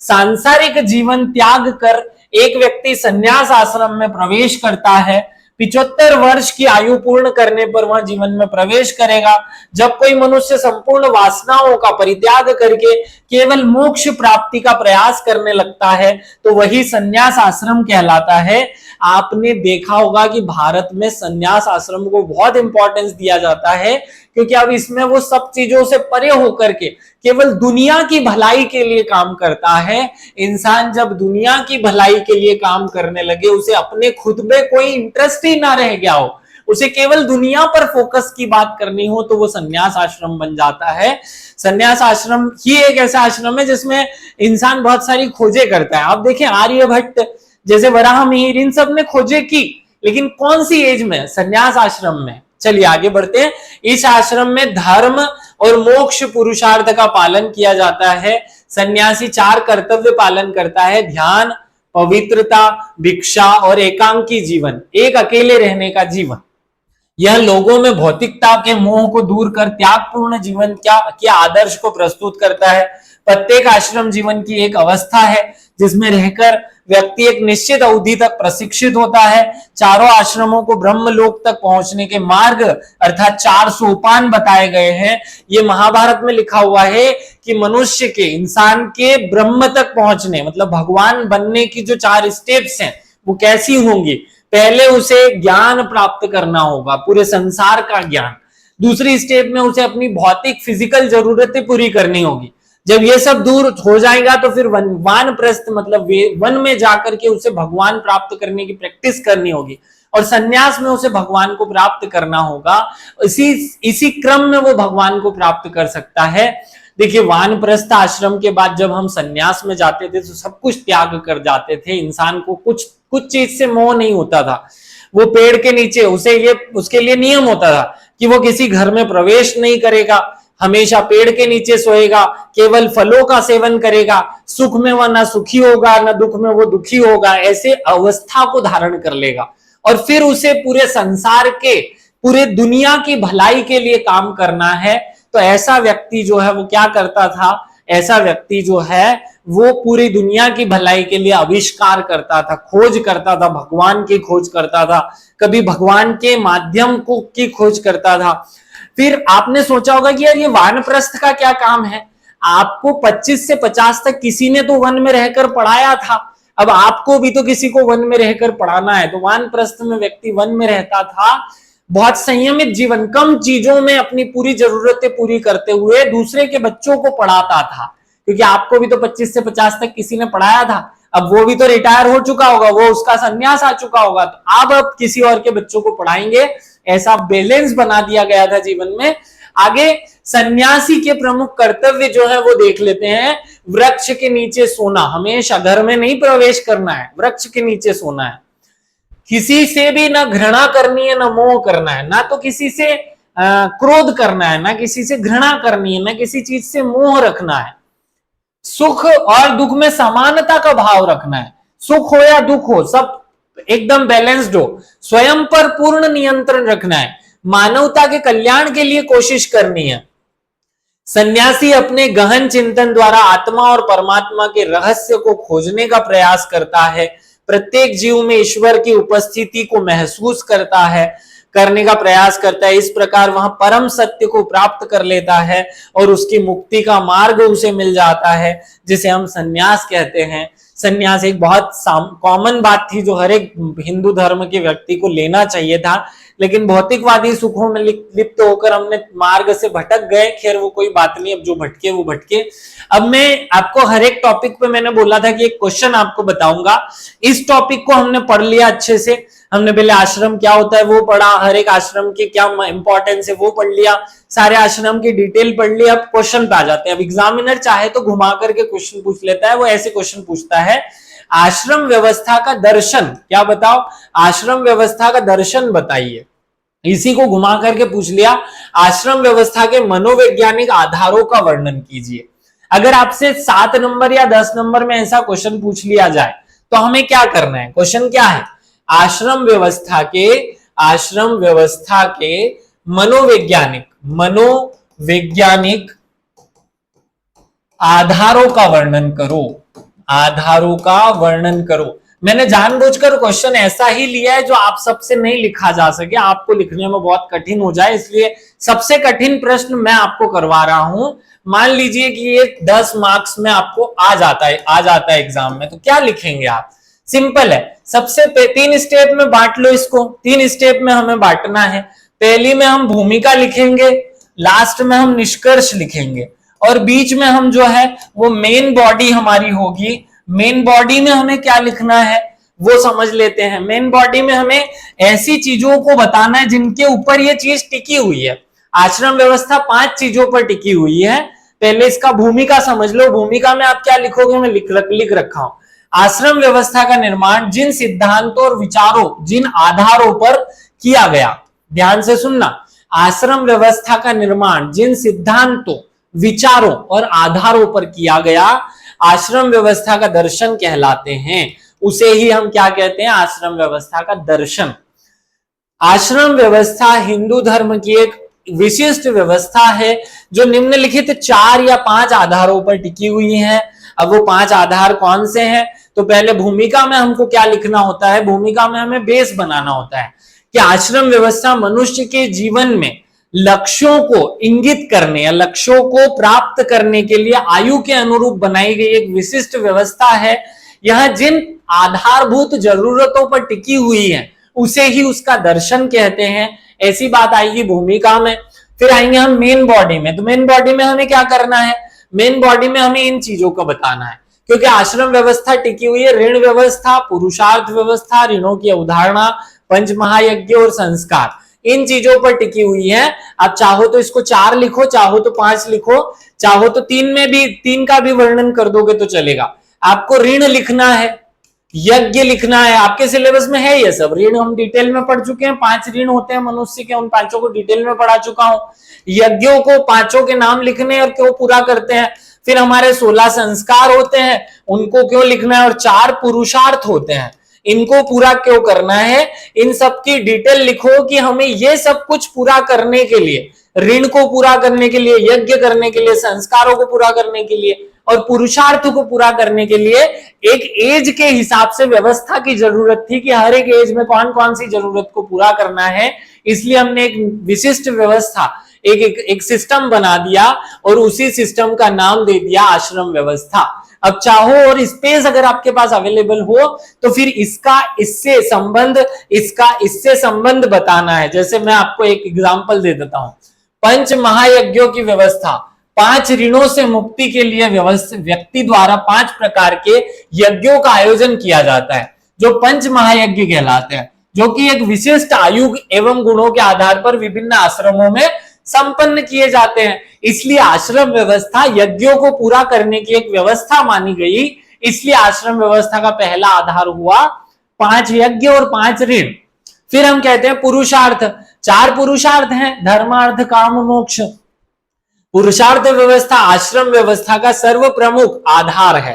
सांसारिक जीवन त्याग कर एक व्यक्ति संन्यास आश्रम में प्रवेश करता है। 75 वर्ष की आयु पूर्ण करने पर वह जीवन में प्रवेश करेगा। जब कोई मनुष्य संपूर्ण वासनाओं का परित्याग करके केवल मोक्ष प्राप्ति का प्रयास करने लगता है तो वही संन्यास आश्रम कहलाता है। आपने देखा होगा कि भारत में संन्यास आश्रम को बहुत इंपॉर्टेंस दिया जाता है, क्योंकि अब इसमें वो सब चीजों से परे होकर के केवल दुनिया की भलाई के लिए काम करता है। इंसान जब दुनिया की भलाई के लिए काम करने लगे, उसे अपने खुद में कोई इंटरेस्ट ही ना रह गया हो, उसे केवल दुनिया पर फोकस की बात करनी हो, तो वो संन्यास आश्रम बन जाता है। संन्यास आश्रम ही एक ऐसा आश्रम है जिसमें इंसान बहुत सारी खोजें करता है। आप देखें आर्यभट्ट जैसे, वराह मिहिर, इन सब ने खोजें की, लेकिन कौन सी एज में? संन्यास आश्रम में। चलिए आगे बढ़ते हैं। इस आश्रम में धर्म और मोक्ष पुरुषार्थ का पालन किया जाता है। सन्यासी 4 कर्तव्य पालन करता है: ध्यान, पवित्रता, भिक्षा और एकांकी जीवन, एक अकेले रहने का जीवन। यह लोगों में भौतिकता के मोह को दूर कर त्यागपूर्ण जीवन के आदर्श को प्रस्तुत करता है। प्रत्येक आश्रम जीवन की एक अवस्था है जिसमें रहकर व्यक्ति एक निश्चित अवधि तक प्रशिक्षित होता है। चारों आश्रमों को ब्रह्मलोक तक पहुंचने के मार्ग अर्थात 4 सोपान बताए गए हैं। ये महाभारत में लिखा हुआ है कि मनुष्य के, इंसान के ब्रह्म तक पहुंचने मतलब भगवान बनने की जो 4 स्टेप्स हैं वो कैसी होंगी? पहले उसे ज्ञान प्राप्त करना होगा, पूरे संसार का ज्ञान। दूसरी स्टेप में उसे अपनी भौतिक फिजिकल जरूरतें पूरी करनी होगी। जब ये सब दूर हो जाएगा तो फिर वानप्रस्थ मतलब वन में जाकर के उसे भगवान प्राप्त करने की प्रैक्टिस करनी होगी, और सन्यास में उसे भगवान को प्राप्त करना होगा। इसी क्रम में वो भगवान को प्राप्त कर सकता है। देखिए, वानप्रस्थ आश्रम के बाद जब हम सन्यास में जाते थे तो सब कुछ त्याग कर जाते थे। इंसान को कुछ चीज से मोह नहीं होता था। वो पेड़ के नीचे उसके लिए नियम होता था कि वो किसी घर में प्रवेश नहीं करेगा, हमेशा पेड़ के नीचे सोएगा, केवल फलों का सेवन करेगा, सुख में वह ना सुखी होगा ना दुख में वो दुखी होगा, ऐसे अवस्था को धारण कर लेगा। और फिर उसे पूरे संसार के, पूरे दुनिया की भलाई के लिए काम करना है। तो ऐसा व्यक्ति जो है वो क्या करता था? ऐसा व्यक्ति जो है वो पूरी दुनिया की भलाई के लिए आविष्कार करता था, खोज करता था, भगवान की खोज करता था, कभी भगवान के माध्यम की खोज करता था। फिर आपने सोचा होगा कि यार ये वानप्रस्थ का क्या काम है? आपको 25 से 50 तक किसी ने तो वन में रहकर पढ़ाया था, अब आपको भी तो किसी को वन में रहकर पढ़ाना है। तो वानप्रस्थ में व्यक्ति वन में रहता था, बहुत संयमित जीवन, कम चीजों में अपनी पूरी जरूरतें पूरी करते हुए दूसरे के बच्चों को पढ़ाता था। क्योंकि आपको भी तो 25 से 50 तक किसी ने पढ़ाया था, अब वो भी तो रिटायर हो चुका होगा, वो उसका संन्यास आ चुका होगा, तो आप अब किसी और के बच्चों को पढ़ाएंगे। ऐसा बैलेंस बना दिया गया था जीवन में। आगे सन्यासी के प्रमुख कर्तव्य जो है वो देख लेते हैं। वृक्ष के नीचे सोना, हमेशा घर में नहीं प्रवेश करना है, वृक्ष के नीचे सोना है। किसी से भी ना घृणा करनी है ना मोह करना है, ना तो किसी से क्रोध करना है, ना किसी से घृणा करनी है, ना किसी चीज से मोह रखना है। सुख और दुख में समानता का भाव रखना है, सुख हो या दुख हो सब एकदम बैलेंस्ड हो। स्वयं पर पूर्ण नियंत्रण रखना है, मानवता के कल्याण के लिए कोशिश करनी है। सन्यासी अपने गहन चिंतन द्वारा आत्मा और परमात्मा के रहस्य को खोजने का प्रयास करता है, प्रत्येक जीव में ईश्वर की उपस्थिति को महसूस करने का प्रयास करता है। इस प्रकार वह परम सत्य को प्राप्त कर लेता है और उसकी मुक्ति का मार्ग उसे मिल जाता है, जिसे हम सन्यास कहते हैं। सन्यास एक बहुत कॉमन बात थी जो हर एक हिंदू धर्म के व्यक्ति को लेना चाहिए था, लेकिन भौतिकवादी सुखों में लिप्त होकर हमने मार्ग से भटक गए। खैर वो कोई बात नहीं, अब जो भटके वो भटके। अब मैं आपको हर एक टॉपिक पे मैंने बोला था कि एक क्वेश्चन आपको बताऊंगा। इस टॉपिक को हमने पढ़ लिया अच्छे से, हमने पहले आश्रम क्या होता है वो पढ़ा, हर एक आश्रम की क्या इंपॉर्टेंस है वो पढ़ लिया, सारे आश्रम की डिटेल पढ़ ली। अब क्वेश्चन पे आ जाते हैं। अब एग्जामिनर चाहे तो घुमा करके क्वेश्चन पूछ लेता है, वो ऐसे क्वेश्चन पूछता है, आश्रम व्यवस्था का दर्शन क्या बताओ, आश्रम व्यवस्था का दर्शन बताइए। इसी को घुमा करके पूछ लिया, आश्रम व्यवस्था के मनोवैज्ञानिक आधारों का वर्णन कीजिए। अगर आपसे 7 नंबर या 10 नंबर में ऐसा क्वेश्चन पूछ लिया जाए तो हमें क्या करना है? क्वेश्चन क्या है? आश्रम व्यवस्था के मनोवैज्ञानिक आधारों का वर्णन करो। मैंने जानबूझकर क्वेश्चन ऐसा ही लिया है जो आप सबसे नहीं लिखा जा सके, आपको लिखने में बहुत कठिन हो जाए, इसलिए सबसे कठिन प्रश्न मैं आपको करवा रहा हूं। मान लीजिए कि ये 10 मार्क्स में आपको आ जाता है एग्जाम में, तो क्या लिखेंगे आप? सिंपल है, सबसे 3 स्टेप में बांट लो इसको। 3 स्टेप में हमें बांटना है। पहली में हम भूमिका लिखेंगे, लास्ट में हम निष्कर्ष लिखेंगे, और बीच में हम जो है वो मेन बॉडी हमारी होगी। मेन बॉडी में हमें क्या लिखना है वो समझ लेते हैं। मेन बॉडी में हमें ऐसी चीजों को बताना है जिनके ऊपर ये चीज टिकी हुई है। आश्रम व्यवस्था 5 चीजों पर टिकी हुई है। पहले इसका भूमिका समझ लो। भूमिका में आप क्या लिखोगे? मैं लिख रखा हूं, आश्रम व्यवस्था का निर्माण जिन सिद्धांतों और विचारों, जिन आधारों पर किया गया। ध्यान से सुनना, आश्रम व्यवस्था का निर्माण जिन सिद्धांतों, विचारों और आधारों पर किया गया, आश्रम व्यवस्था का दर्शन कहलाते हैं। उसे ही हम क्या कहते हैं? आश्रम व्यवस्था का दर्शन। आश्रम व्यवस्था हिंदू धर्म की एक विशिष्ट व्यवस्था है जो निम्नलिखित 4 या 5 आधारों पर टिकी हुई है। अब वो 5 आधार कौन से हैं? तो पहले भूमिका में हमको क्या लिखना होता है? भूमिका में हमें बेस बनाना होता है कि आश्रम व्यवस्था मनुष्य के जीवन में लक्ष्यों को इंगित करने या लक्ष्यों को प्राप्त करने के लिए आयु के अनुरूप बनाई गई एक विशिष्ट व्यवस्था है। यह जिन आधारभूत जरूरतों पर टिकी हुई है उसे ही उसका दर्शन कहते हैं। ऐसी बात आएगी भूमिका में। फिर आएंगे हम मेन बॉडी में। तो मेन बॉडी में हमें क्या करना है? मेन बॉडी में हमें इन चीजों को बताना है, क्योंकि आश्रम व्यवस्था टिकी हुई है ऋण व्यवस्था, पुरुषार्थ व्यवस्था, ऋणों की अवधारणा, पंच महायज्ञ और संस्कार, इन चीजों पर टिकी हुई है। आप चाहो तो इसको 4 लिखो, चाहो तो 5 लिखो, चाहो तो 3 का भी वर्णन कर दोगे तो चलेगा। आपको ऋण लिखना है, यज्ञ लिखना है, आपके सिलेबस में है ये सब। ऋण हम डिटेल में पढ़ चुके हैं, 5 ऋण होते हैं मनुष्य के, उन 5 को डिटेल में पढ़ा चुका हूं। यज्ञों को 5 के नाम लिखने और क्यों पूरा करते हैं। फिर हमारे 16 संस्कार होते हैं, उनको क्यों लिखना है, और 4 पुरुषार्थ होते हैं, इनको पूरा क्यों करना है। इन सब की डिटेल लिखो कि हमें ये सब कुछ पूरा करने के लिए, ऋण को पूरा करने के लिए, यज्ञ करने के लिए, संस्कारों को पूरा करने के लिए और पुरुषार्थ को पूरा करने के लिए एक एज के हिसाब से व्यवस्था की जरूरत थी कि हर एक एज में कौन कौन सी जरूरत को पूरा करना है। इसलिए हमने एक विशिष्ट व्यवस्था, एक सिस्टम बना दिया और उसी सिस्टम का नाम दे दिया आश्रम व्यवस्था। अब चाहो और स्पेस अगर आपके पास अवेलेबल हो तो फिर इसका इससे संबंध बताना है। जैसे मैं आपको एक एग्जांपल दे देता हूं। पंच महायज्ञों की व्यवस्था, 5 ऋणों से मुक्ति के लिए व्यक्ति द्वारा 5 प्रकार के यज्ञों का आयोजन किया जाता है, जो पंच महायज्ञ कहलाते हैं, जो कि एक विशिष्ट आयु एवं गुणों के आधार पर विभिन्न आश्रमों में संपन्न किए जाते हैं। इसलिए आश्रम व्यवस्था यज्ञों को पूरा करने की एक व्यवस्था मानी गई। इसलिए आश्रम व्यवस्था का पहला आधार हुआ 5 यज्ञ और 5 ऋण। फिर हम कहते हैं पुरुषार्थ। 4 पुरुषार्थ हैं, धर्म अर्थ काम मोक्ष। पुरुषार्थ व्यवस्था आश्रम व्यवस्था का सर्व प्रमुख आधार है।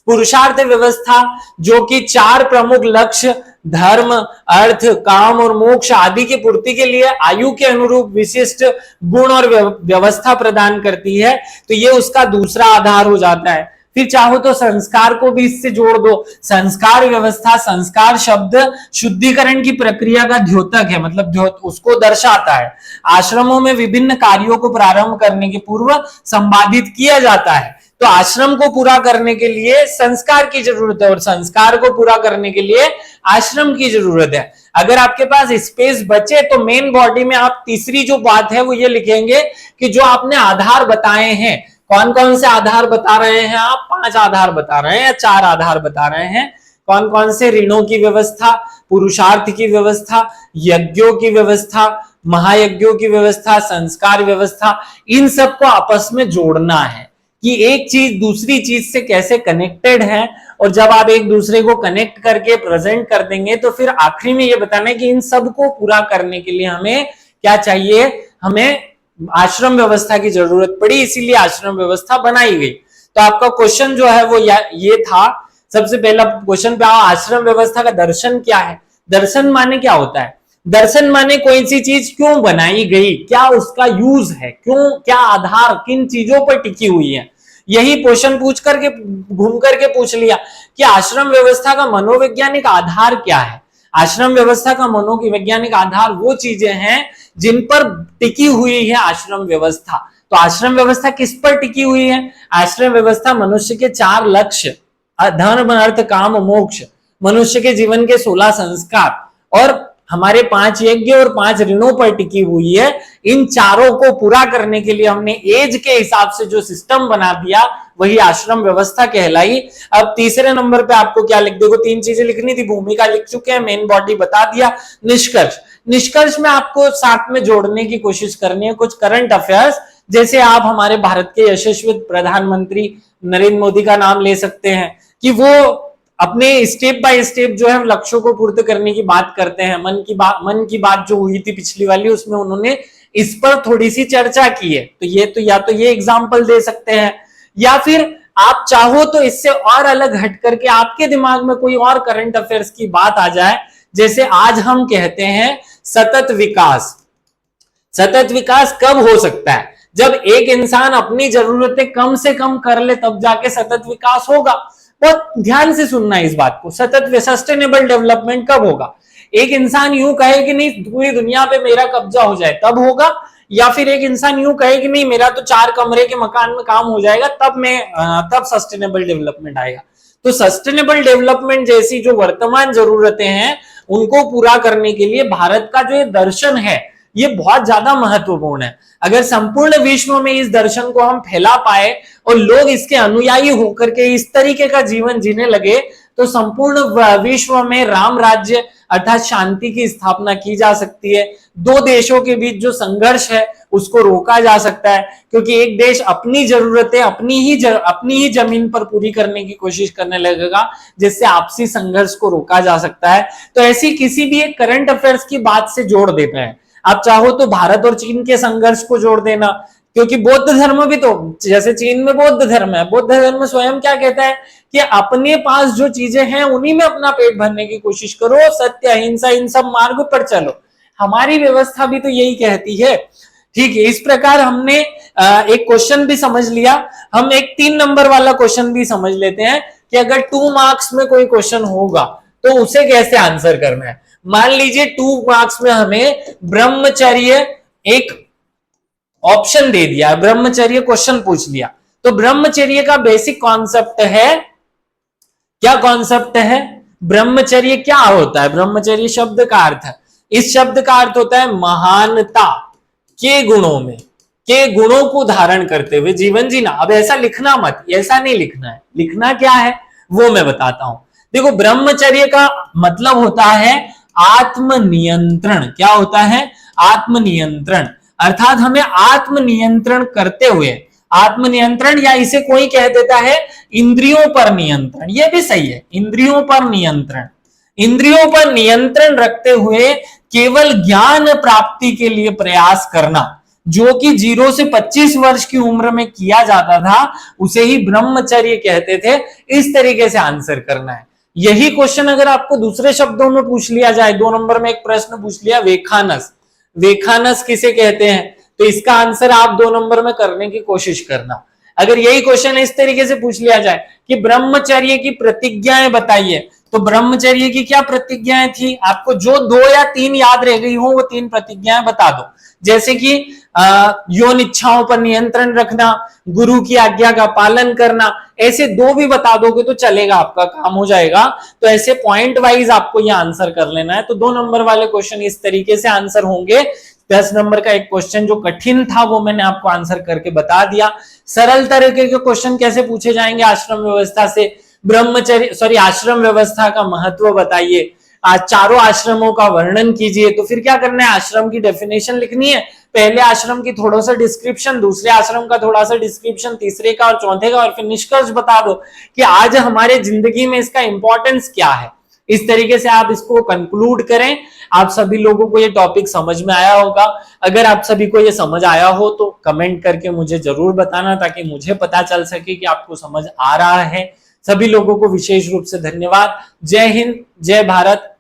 पुरुषार्थ व्यवस्था जो कि 4 प्रमुख लक्ष्य धर्म, अर्थ, काम और मोक्ष आदि की पूर्ति के लिए आयु के अनुरूप विशिष्ट गुण और व्यवस्था प्रदान करती है, तो ये उसका दूसरा आधार हो जाता है। फिर चाहो तो संस्कार को भी इससे जोड़ दो। संस्कार व्यवस्था, संस्कार शब्द शुद्धिकरण की प्रक्रिया का द्योतक है, मतलब उसको दर्शाता है। आश्रमों में विभिन्न कार्यों को प्रारंभ करने के पूर्व संपादित किया जाता है। तो आश्रम को पूरा करने के लिए संस्कार की जरूरत है और संस्कार को पूरा करने के लिए आश्रम की जरूरत है। अगर आपके पास स्पेस बचे तो मेन बॉडी में आप तीसरी जो बात है वो ये लिखेंगे कि जो आपने आधार बताए हैं, कौन कौन से आधार बता रहे हैं आप? 5 आधार बता रहे हैं या 4 आधार बता रहे हैं? कौन कौन से? ऋणों की व्यवस्था, पुरुषार्थ की व्यवस्था, यज्ञों की व्यवस्था, महायज्ञों की व्यवस्था, संस्कार व्यवस्था। इन सबको आपस में जोड़ना है कि एक चीज दूसरी चीज से कैसे कनेक्टेड है, और जब आप एक दूसरे को कनेक्ट करके प्रेजेंट कर देंगे तो फिर आखिरी में ये बताना है कि इन सब को पूरा करने के लिए हमें क्या चाहिए, हमें आश्रम व्यवस्था की जरूरत पड़ी, इसीलिए आश्रम व्यवस्था बनाई गई। तो आपका क्वेश्चन जो है वो ये था। सबसे पहला क्वेश्चन पे आओ, आश्रम व्यवस्था का दर्शन क्या है? दर्शन माने क्या होता है? दर्शन माने कोई सी चीज क्यों बनाई गई, क्या उसका यूज है, क्यों, क्या आधार, किन चीजों पर टिकी हुई है। यही क्वेश्चन पूछ करके घूम करके पूछ लिया कि आश्रम व्यवस्था का मनोवैज्ञानिक आधार क्या है। आश्रम व्यवस्था का मनोवैज्ञानिक आधार वो चीजें हैं जिन पर टिकी हुई है आश्रम व्यवस्था। तो आश्रम व्यवस्था किस पर टिकी हुई है? आश्रम व्यवस्था मनुष्य के 4 लक्ष्य धर्म, अर्थ, काम, मोक्ष, मनुष्य के जीवन के 16 संस्कार और हमारे 5 यज्ञ और 5 ऋणों पर टिकी हुई है। इन चारों को पूरा करने के लिए हमने एज के हिसाब से जो सिस्टम बना दिया वही आश्रम व्यवस्था कहलाई। अब तीसरे नंबर पे आपको क्या लिख दोगे? 3 चीजें लिखनी थी, भूमिका लिख चुके हैं, मेन बॉडी बता दिया, निष्कर्ष में आपको साथ में जोड़ने की कोशिश करनी है कुछ करंट अफेयर्स। जैसे आप हमारे भारत के यशस्वी प्रधानमंत्री नरेंद्र मोदी का नाम ले सकते हैं कि वो अपने स्टेप बाय स्टेप जो है लक्ष्यों को पूर्ण करने की बात करते हैं। मन की बात जो हुई थी पिछली वाली, उसमें उन्होंने इस पर थोड़ी सी चर्चा की है। तो या तो ये एग्जांपल दे सकते हैं, या फिर आप चाहो तो इससे और अलग हट करके आपके दिमाग में कोई और करंट अफेयर्स की बात आ जाए। जैसे आज हम कहते हैं सतत विकास। सतत विकास कब हो सकता है? जब एक इंसान अपनी जरूरतें कम से कम कर ले, तब जाके सतत विकास होगा। बहुत ध्यान से सुनना है इस बात को। सस्टेनेबल डेवलपमेंट कब होगा? एक इंसान यूं कहे कि नहीं पूरी दुनिया पे मेरा कब्जा हो जाए तब होगा, या फिर एक इंसान यूं कहे कि नहीं मेरा तो 4 कमरे के मकान में काम हो जाएगा तब सस्टेनेबल डेवलपमेंट आएगा। तो सस्टेनेबल डेवलपमेंट जैसी जो वर्तमान जरूरतें हैं उनको पूरा करने के लिए भारत का जो ये दर्शन है ये बहुत ज्यादा महत्वपूर्ण है। अगर संपूर्ण विश्व में इस दर्शन को हम फैला पाए और लोग इसके अनुयायी होकर के इस तरीके का जीवन जीने लगे तो संपूर्ण विश्व में राम राज्य अर्थात शांति की स्थापना की जा सकती है। दो देशों के बीच जो संघर्ष है उसको रोका जा सकता है, क्योंकि एक देश अपनी जरूरतें अपनी ही जमीन पर पूरी करने की कोशिश करने लगेगा, जिससे आपसी संघर्ष को रोका जा सकता है। तो ऐसी किसी भी एक करंट अफेयर्स की बात से जोड़ देते हैं। आप चाहो तो भारत और चीन के संघर्ष को जोड़ देना, क्योंकि बौद्ध धर्म भी तो जैसे चीन में बौद्ध धर्म है, बौद्ध धर्म स्वयं क्या कहता है कि अपने पास जो चीजें हैं उन्हीं में अपना पेट भरने की कोशिश करो, सत्य अहिंसा इन सब मार्ग पर चलो। हमारी व्यवस्था भी तो यही कहती है। ठीक है, इस प्रकार हमने एक क्वेश्चन भी समझ लिया। हम एक 3 नंबर वाला क्वेश्चन भी समझ लेते हैं कि अगर 2 मार्क्स में कोई क्वेश्चन होगा तो उसे कैसे आंसर करना है। मान लीजिए 2 मार्क्स में हमें ब्रह्मचर्य एक ऑप्शन दे दिया, ब्रह्मचर्य क्वेश्चन पूछ लिया, तो ब्रह्मचर्य का बेसिक कॉन्सेप्ट है, क्या कॉन्सेप्ट है, ब्रह्मचर्य क्या होता है। ब्रह्मचर्य शब्द का अर्थ, इस शब्द का अर्थ होता है महानता के गुणों में, के गुणों को धारण करते हुए जीवन जीना। अब ऐसा लिखना मत, ऐसा नहीं लिखना है, लिखना क्या है वो मैं बताता हूं। देखो, ब्रह्मचर्य का मतलब होता है आत्मनियंत्रण। क्या होता है, आत्मनियंत्रण, अर्थात हमें आत्मनियंत्रण करते हुए, आत्मनियंत्रण या इसे कोई कह देता है इंद्रियों पर नियंत्रण, ये भी सही है, इंद्रियों पर नियंत्रण, इंद्रियों पर नियंत्रण रखते हुए केवल ज्ञान प्राप्ति के लिए प्रयास करना, जो कि 0 से 25 वर्ष की उम्र में किया जाता था, उसे ही ब्रह्मचर्य कहते थे। इस तरीके से आंसर करना है। यही क्वेश्चन अगर आपको दूसरे शब्दों में पूछ लिया जाए, 2 नंबर में एक प्रश्न पूछ लिया, वेखानस, वेखानस किसे कहते हैं, तो इसका आंसर आप 2 नंबर में करने की कोशिश करना। अगर यही क्वेश्चन इस तरीके से पूछ लिया जाए कि ब्रह्मचर्य की प्रतिज्ञाएं बताइए, तो ब्रह्मचर्य की क्या प्रतिज्ञाएं थी, आपको जो 2 या 3 याद रह गई हो वो 3 प्रतिज्ञाएं बता दो। जैसे कि यौन इच्छाओं पर नियंत्रण रखना, गुरु की आज्ञा का पालन करना, ऐसे 2 भी बता दोगे तो चलेगा, आपका काम हो जाएगा। तो ऐसे पॉइंट वाइज आपको ये आंसर कर लेना है। तो 2 नंबर वाले क्वेश्चन इस तरीके से आंसर होंगे। 10 नंबर का एक क्वेश्चन जो कठिन था वो मैंने आपको आंसर करके बता दिया। सरल तरीके के क्वेश्चन कैसे पूछे जाएंगे आश्रम व्यवस्था से, ब्रह्मचर्य आश्रम व्यवस्था का महत्व बताइए, आज चारों आश्रमों का वर्णन कीजिए। तो फिर क्या करना है, आश्रम की डेफिनेशन लिखनी है, पहले आश्रम की थोड़ा सा डिस्क्रिप्शन, दूसरे आश्रम का थोड़ा सा डिस्क्रिप्शन, तीसरे का और चौथे का, और फिर निष्कर्ष बता दो कि आज हमारे जिंदगी में इसका इंपॉर्टेंस क्या है। इस तरीके से आप इसको कंक्लूड करें। आप सभी लोगों को ये टॉपिक समझ में आया होगा। अगर आप सभी को ये समझ आया हो तो कमेंट करके मुझे जरूर बताना, ताकि मुझे पता चल सके कि आपको समझ आ रहा है। सभी लोगों को विशेष रूप से धन्यवाद। जय हिंद, जय भारत,